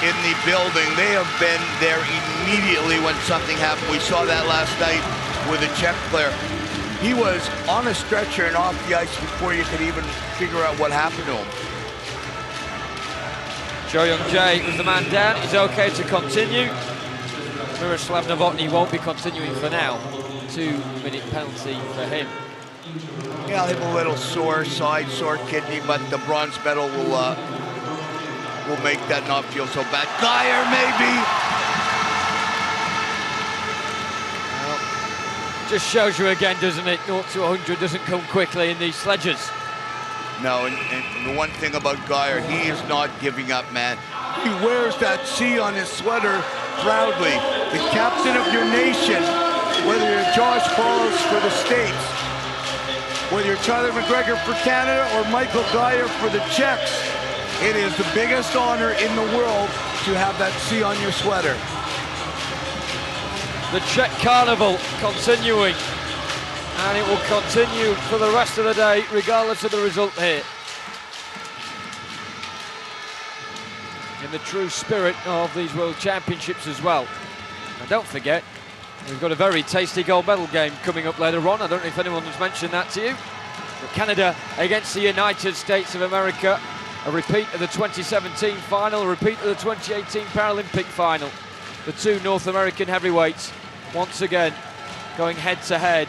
B: in the building. They have been there immediately when something happened. We saw that last night with a Czech player. He was on a stretcher and off the ice before you could even figure out what happened to him.
A: Seokyong Jae was the man down. He's okay to continue. Miroslav Novotny won't be continuing for now. 2-minute penalty for him.
B: Yeah, he'll have a little sore kidney, but the bronze medal will make that not feel so bad. Geyer, maybe.
A: Just shows you again, doesn't it? 0 to 100 doesn't come quickly in these sledges.
B: No, and the one thing about Geyer, he is not giving up, man. He wears that C on his sweater proudly. The captain of your nation, whether you're Josh Falls for the States, whether you're Tyler McGregor for Canada or Michael Geyer for the Czechs, it is the biggest honor in the world to have that C on your sweater.
A: The Czech Carnival continuing, and it will continue for the rest of the day, regardless of the result here. In the true spirit of these World Championships as well. And don't forget, we've got a very tasty gold medal game coming up later on. I don't know if anyone has mentioned that to you. But Canada against the United States of America, a repeat of the 2017 final, a repeat of the 2018 Paralympic final. The two North American heavyweights once again going head to head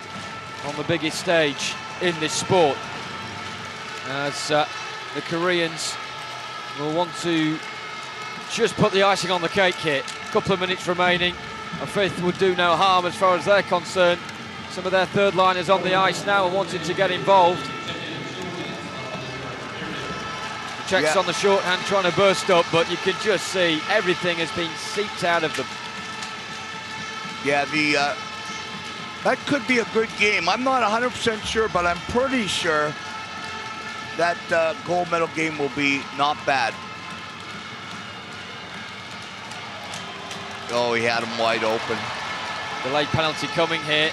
A: on the biggest stage in this sport. As the Koreans will want to just put the icing on the cake here. A couple of minutes remaining. A fifth would do no harm as far as they're concerned. Some of their third liners on the ice now and wanting to get involved. The Czechs on the shorthand trying to burst up, but you can just see everything has been seeped out of them.
B: Yeah, that could be a good game. I'm not 100% sure, but I'm pretty sure that gold medal game will be not bad. Oh, he had him wide open.
A: Delayed penalty coming here.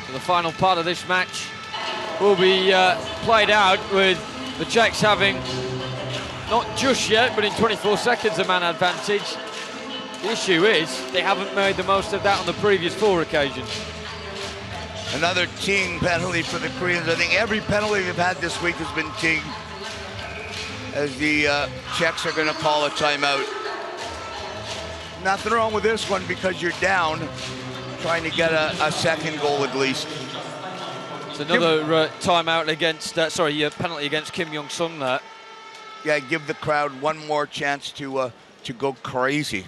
A: So the final part of this match will be played out with the Czechs having, not just yet, but in 24 seconds a man advantage. The issue is they haven't made the most of that on the previous 4 occasions.
B: Another team penalty for the Koreans. I think every penalty they've had this week has been team, as the Czechs are going to call a timeout. Nothing wrong with this one because you're down, trying to get a second goal at least.
A: It's another timeout against, penalty against Kim Young-sung there.
B: Yeah, give the crowd one more chance to go crazy.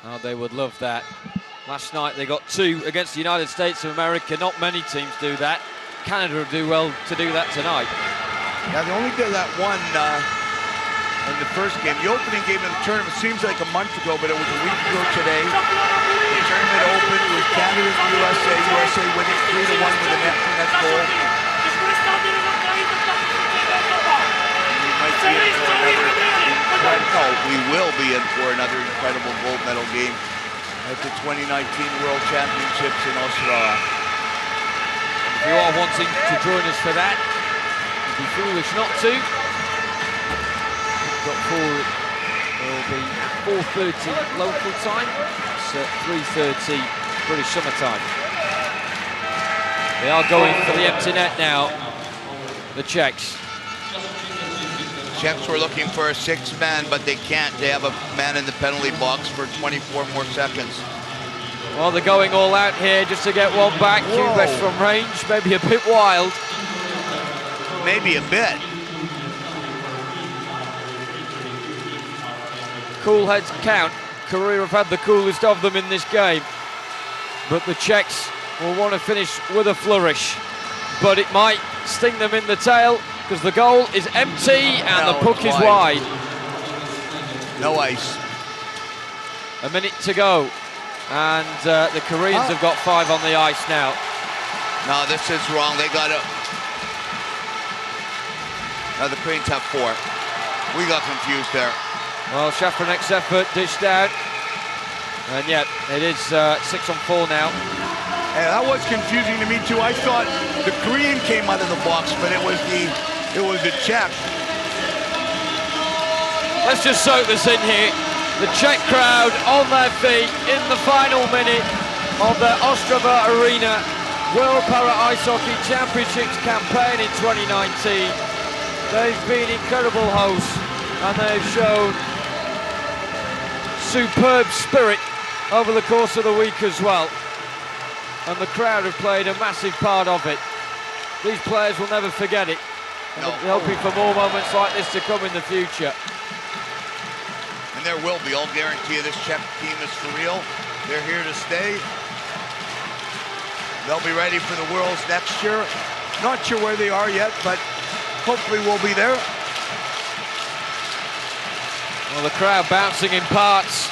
A: Oh, they would love that. Last night they got 2 against the United States of America. Not many teams do that. Canada will do well to do that tonight.
B: Now, they only did that one in the first game. The opening game of the tournament seems like a month ago, but it was a week ago today. The tournament opened with Canada and USA. USA winning 3-1 with an empty net goal. And we might be in for we will be in for another incredible gold medal game at the 2019 World Championships in Ostrava.
A: If you are wanting to join us for that, you'd be foolish not to. There will be 4:30 local time. It's 3:30 British summer time. They are going for the empty net now, the Czechs.
B: Czechs were looking for a 6-man, but they can't. They have a man in the penalty box for 24 more seconds.
A: Well, they're going all out here just to get one back. Hughes from range, maybe a bit wild.
B: Maybe a bit.
A: Cool heads count. Korea have had the coolest of them in this game. But the Czechs will want to finish with a flourish. But it might sting them in the tail, because the goal is empty and the puck is wide.
B: No ice.
A: A minute to go. And the Koreans have got 5 on the ice now.
B: No, this is wrong. They got it. No, the Koreans have 4. We got confused there.
A: Well, Shafranek's effort dished out. And yet, it is 6 on 4 now.
B: Hey, that was confusing to me too. I thought the Korean came out of the box, but it was the Czech.
A: Let's just soak this in here. The Czech crowd on their feet in the final minute of the Ostrava Arena World Para Ice Hockey Championships campaign in 2019. They've been incredible hosts and they've shown superb spirit over the course of the week as well. And the crowd have played a massive part of it. These players will never forget it. And they're hoping for more moments like this to come in the future.
B: And there will be. I'll guarantee you this Czech team is for real. They're here to stay. They'll be ready for the Worlds next year. Not sure where they are yet, but hopefully we'll be there.
A: Well, the crowd bouncing in parts.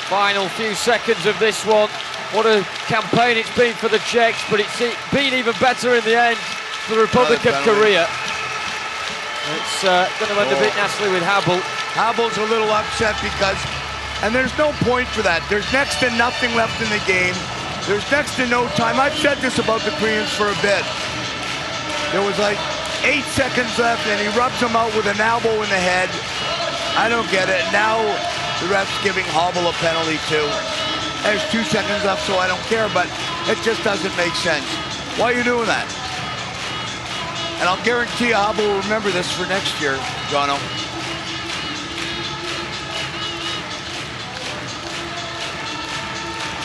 A: Final few seconds of this one. What a campaign it's been for the Czechs, but it's been even better in the end for the Republic of Korea. It's going to end a bit nastily with Habel.
B: Habel's a little upset because, and there's no point for that. There's next to nothing left in the game. There's next to no time. I've said this about the Koreans for a bit. There was like 8 seconds left and he rubs him out with an elbow in the head. I don't get it. Now the ref's giving Habel a penalty too. There's 2 seconds left, so I don't care, but it just doesn't make sense. Why are you doing that? And I'll guarantee you Habel will remember this for next year, Jono.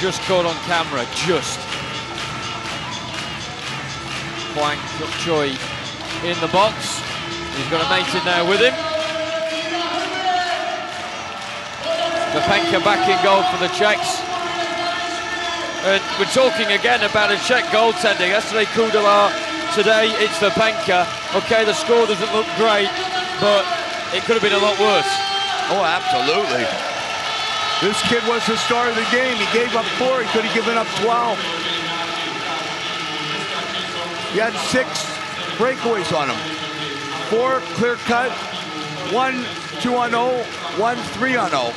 A: just caught on camera, just. Hwang Choi in the box. He's got a mate in there with him. Lepenka back in goal for the Czechs. And we're talking again about a Czech goaltending. Yesterday Kudela, today it's Lepenka. Okay, the score doesn't look great, but it could have been a lot worse.
B: Oh, absolutely. This kid was the star of the game. He gave up 4, he could have given up 12. He had 6 breakaways on him. 4 clear cut, 1 2-on-0, 1 3-on-0.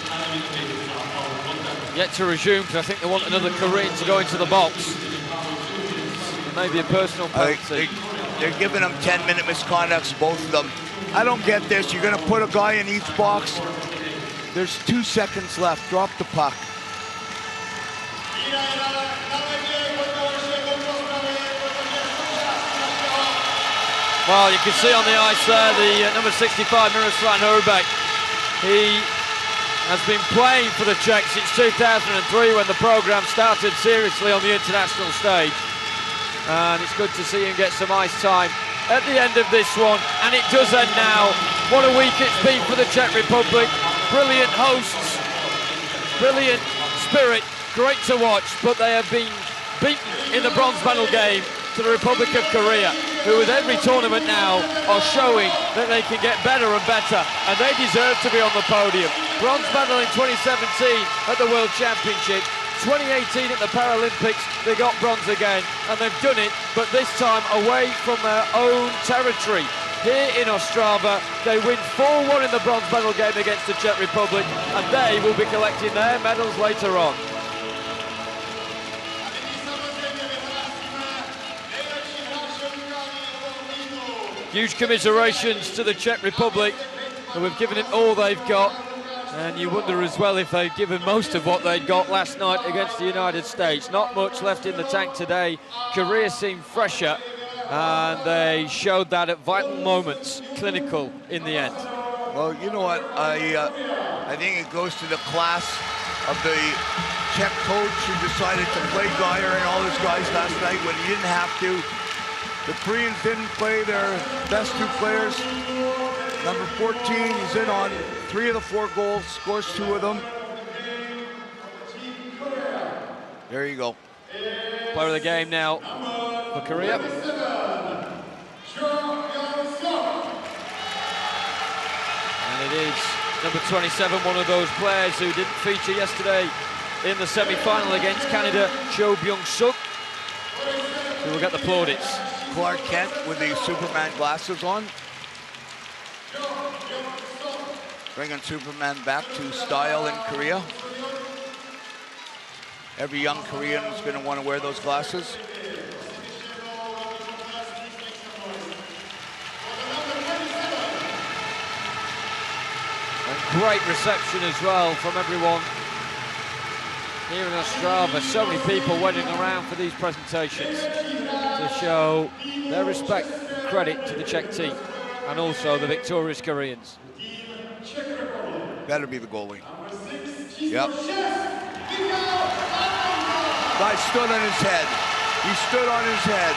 A: Yet to resume, because I think they want another Korean to go into the box. Maybe a personal penalty.
B: They're giving them 10-minute misconducts, both of them. I don't get this. You're going to put a guy in each box. There's 2 seconds left. Drop the puck.
A: Well, you can see on the ice there the number 65, Miroslav Hrbek. He has been playing for the Czechs since 2003 when the program started seriously on the international stage. And it's good to see him get some ice time at the end of this one. And it does end now. What a week it's been for the Czech Republic. Brilliant hosts, brilliant spirit, great to watch, but they have been beaten in the bronze medal game to the Republic of Korea, who with every tournament now are showing that they can get better and better, and they deserve to be on the podium. Bronze medal in 2017 at the World Championship, 2018 at the Paralympics, they got bronze again, and they've done it, but this time away from their own territory. Here in Ostrava, they win 4-1 in the bronze medal game against the Czech Republic, and they will be collecting their medals later on. Huge commiserations to the Czech Republic, who have given it all they've got, and you wonder as well if they've given most of what they'd got last night against the United States. Not much left in the tank today. Korea seemed fresher, and they showed that at vital moments, clinical in the end.
B: Well, you know what, I think it goes to the class of the Czech coach who decided to play Geyer and all his guys last night when he didn't have to. The Koreans didn't play their best 2 players. Number 14, he's in on 3 of the 4 goals, scores 2 of them. There you go.
A: Player of the game now for Korea. And it is number 27, one of those players who didn't feature yesterday in the semi-final against Canada, Cho Byung-suk, who will get the plaudits.
B: Clark Kent with the Superman glasses on. Bringing Superman back to style in Korea. Every young Korean is going to want to wear those glasses.
A: And great reception as well from everyone here in Ostrava. So many people waiting around for these presentations to show their respect and credit to the Czech team and also the victorious Koreans.
B: Better be the goalie. Yep. Guy stood on his head. He stood on his head.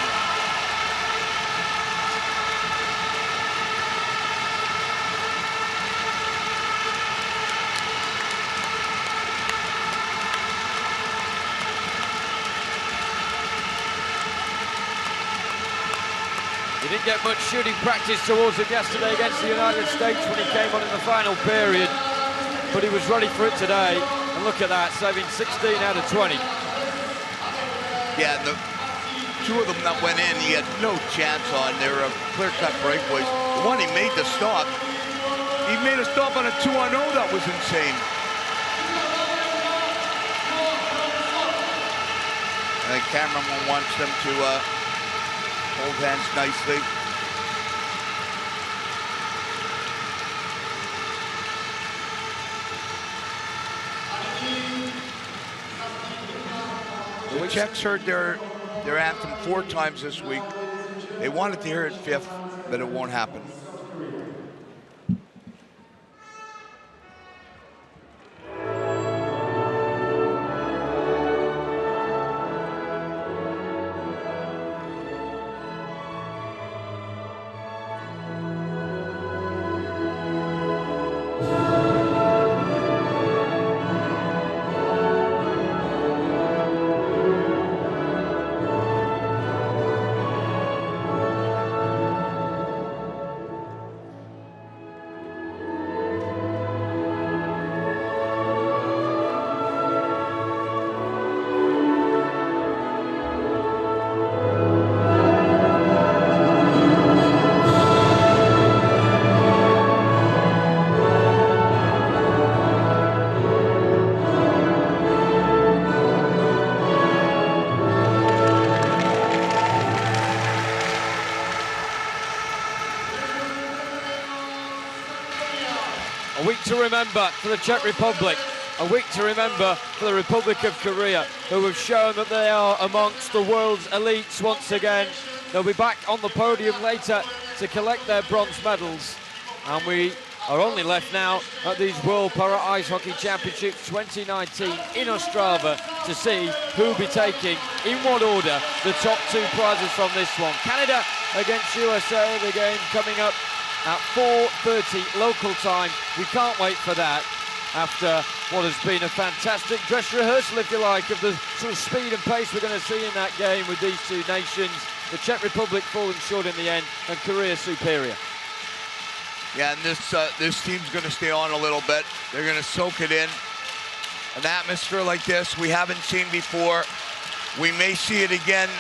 A: He didn't get much shooting practice towards him yesterday against the United States when he came on in the final period, but he was ready for it today. And look at that, saving 16 out of 20.
B: Yeah, the 2 of them that went in, he had no chance on. They were clear-cut breakaways. The one he made the stop, he made a stop on a 2-on-0 that was insane. And the cameraman wants them to hold hands nicely. The Czechs heard their anthem 4 times this week. They wanted to hear it 5th, but it won't happen.
A: to remember for the Czech Republic, a week to remember for the Republic of Korea, who have shown that they are amongst the world's elites once again. They'll be back on the podium later to collect their bronze medals. And we are only left now at these World Para Ice Hockey Championships 2019 in Ostrava to see who will be taking, in what order, the top two prizes from this one. Canada against USA, the game coming up at 4:30 local time. We can't wait for that after what has been a fantastic dress rehearsal, if you like, of the sort of speed and pace we're going to see in that game with these two nations. The Czech Republic falling short in the end and Korea superior.
B: Yeah, and this team's going to stay on a little bit. They're going to soak it in. An atmosphere like this we haven't seen before. We may see it again,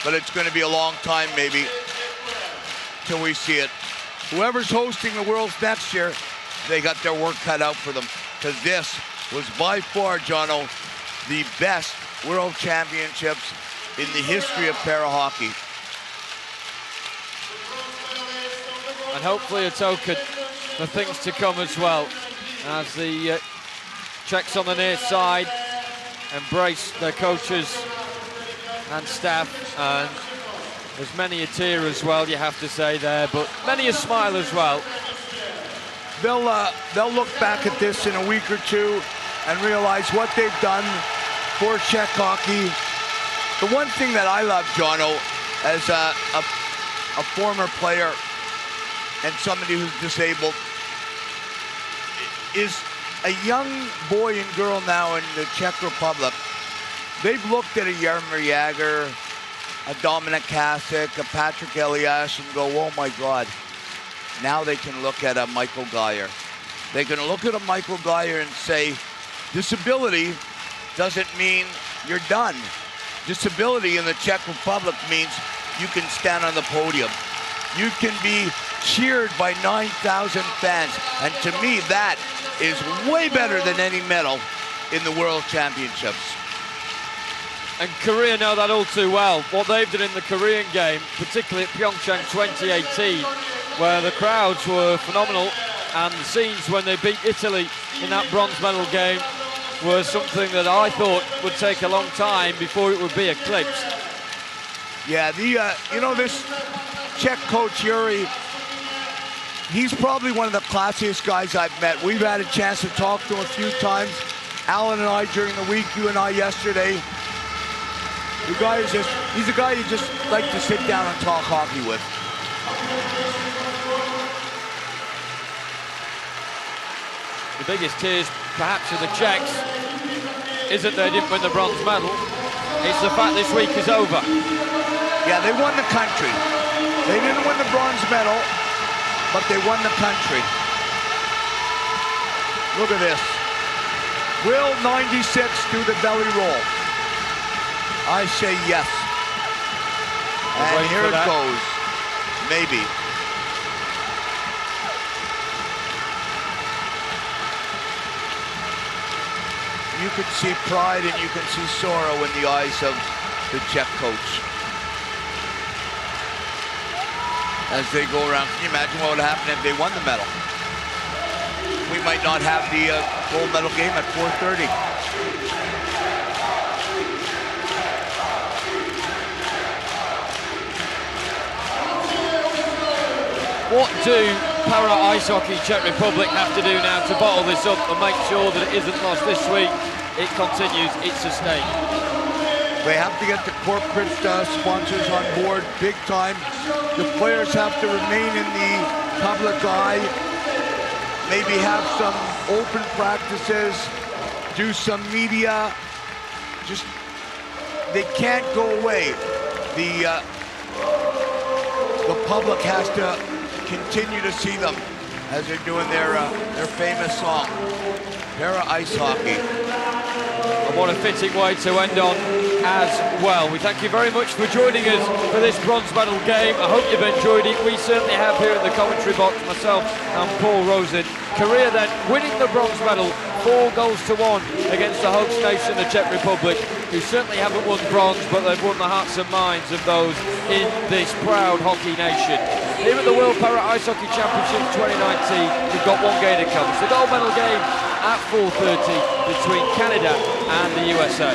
B: but it's going to be a long time maybe till we see it. Whoever's hosting the Worlds next year, they got their work cut out for them, because this was by far, Jono, the best World Championships in the history of para hockey.
A: And hopefully a token for things to come as well, as the Czechs on the near side embrace their coaches and staff, and there's many a tear as well, you have to say there, but many a smile as well.
B: They'll look back at this in a week or two and realize what they've done for Czech hockey. The one thing that I love, Jono, as a former player and somebody who's disabled, is a young boy and girl now in the Czech Republic. They've looked at a Jaromír Jágr, a Dominik Hasek, a Patrick Elias, and go, oh my God. Now they can look at a Michael Geyer. They can look at a Michael Geyer and say, disability doesn't mean you're done. Disability in the Czech Republic means you can stand on the podium. You can be cheered by 9,000 fans. And to me, that is way better than any medal in the World Championships.
A: And Korea know that all too well. What they've done in the Korean game, particularly at Pyeongchang 2018, where the crowds were phenomenal, and the scenes when they beat Italy in that bronze medal game were something that I thought would take a long time before it would be eclipsed.
B: Yeah, this Czech coach Yuri, he's probably one of the classiest guys I've met. We've had a chance to talk to him a few times. Alan and I during the week, you and I yesterday. The guy is he's a guy you just like to sit down and talk hockey with.
A: The biggest tears, perhaps, of the Czechs isn't they didn't win the bronze medal. It's the fact this week is over.
B: Yeah, they won the country. They didn't win the bronze medal, but they won the country. Look at this. Will 96 do the belly roll? I say yes. And here it goes. Maybe. You can see pride and you can see sorrow in the eyes of the Czech coach as they go around. Can you imagine what would happen if they won the medal? We might not have the gold medal game at 4:30.
A: What do Para Ice Hockey Czech Republic have to do now to bottle this up and make sure that it isn't lost this week? It continues, it's sustained.
B: They have to get the corporate sponsors on board big time. The players have to remain in the public eye. Maybe have some open practices, do some media. Just, they can't go away. The public has to continue to see them as they're doing their famous song, Para Ice Hockey.
A: And what a fitting way to end on as well. We thank you very much for joining us for this bronze medal game. I hope you've enjoyed it. We certainly have here in the commentary box, myself and Paul Rosen. Korea then winning the bronze medal 4-1 against the host nation, the Czech Republic. who certainly haven't won bronze, but they've won the hearts and minds of those in this proud hockey nation. Here at the World Para Ice Hockey Championships 2019, we've got one game to come. It's the gold medal game at 4:30 between Canada and the USA.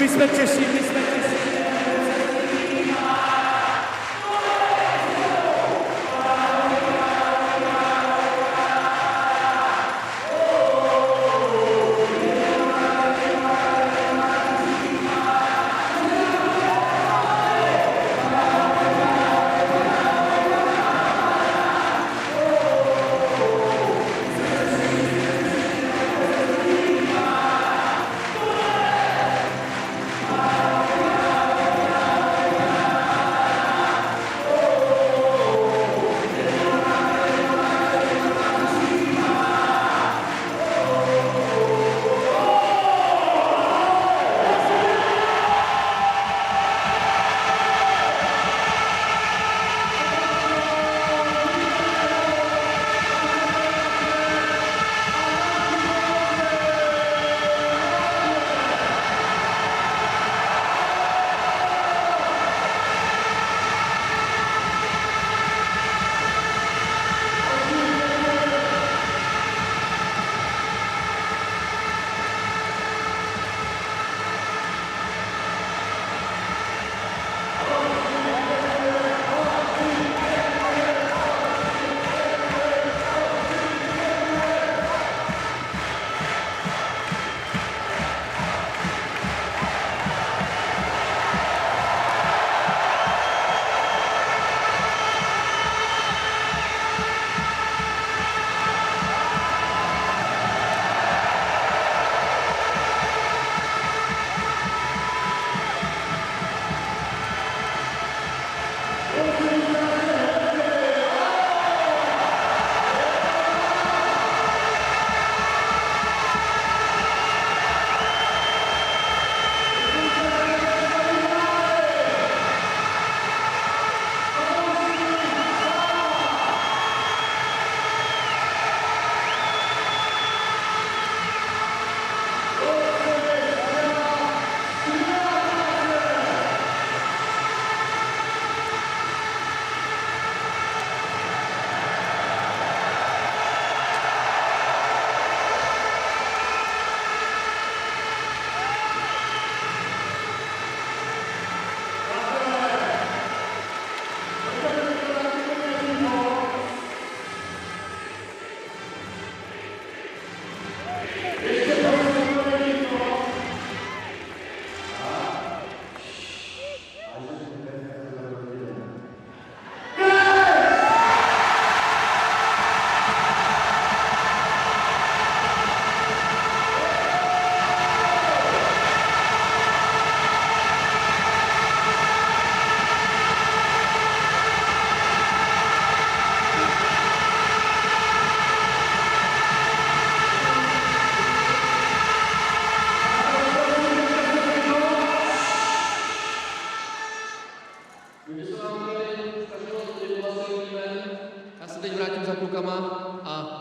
D: My jsme Češi,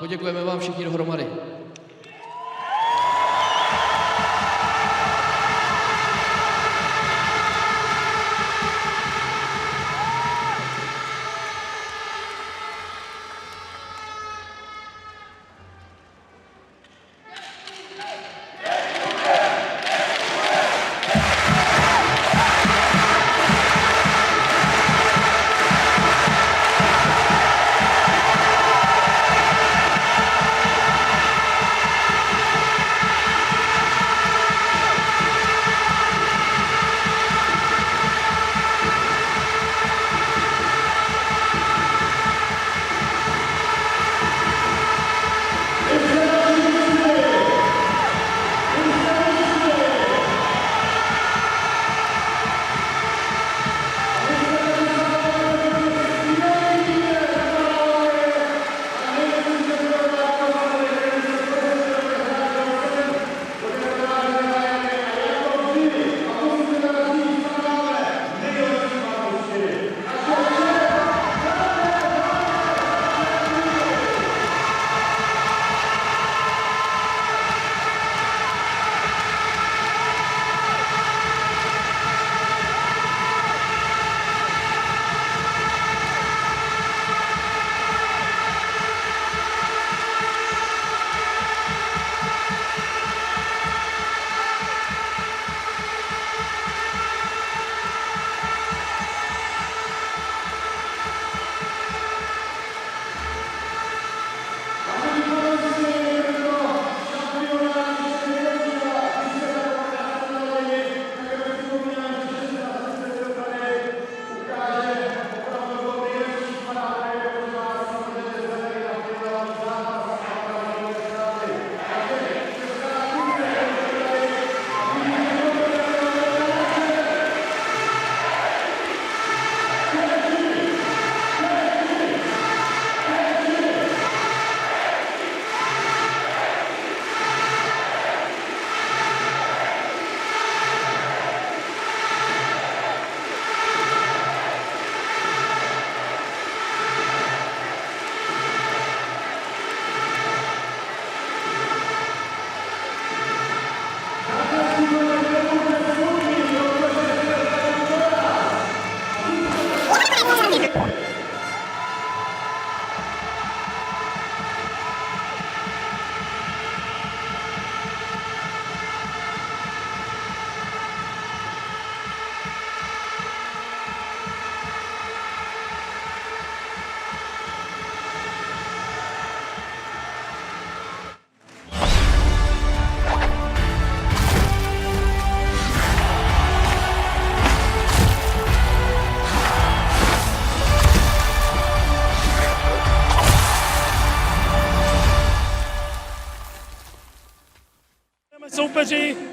E: poděkujeme vám všichni dohromady.
D: Soupeři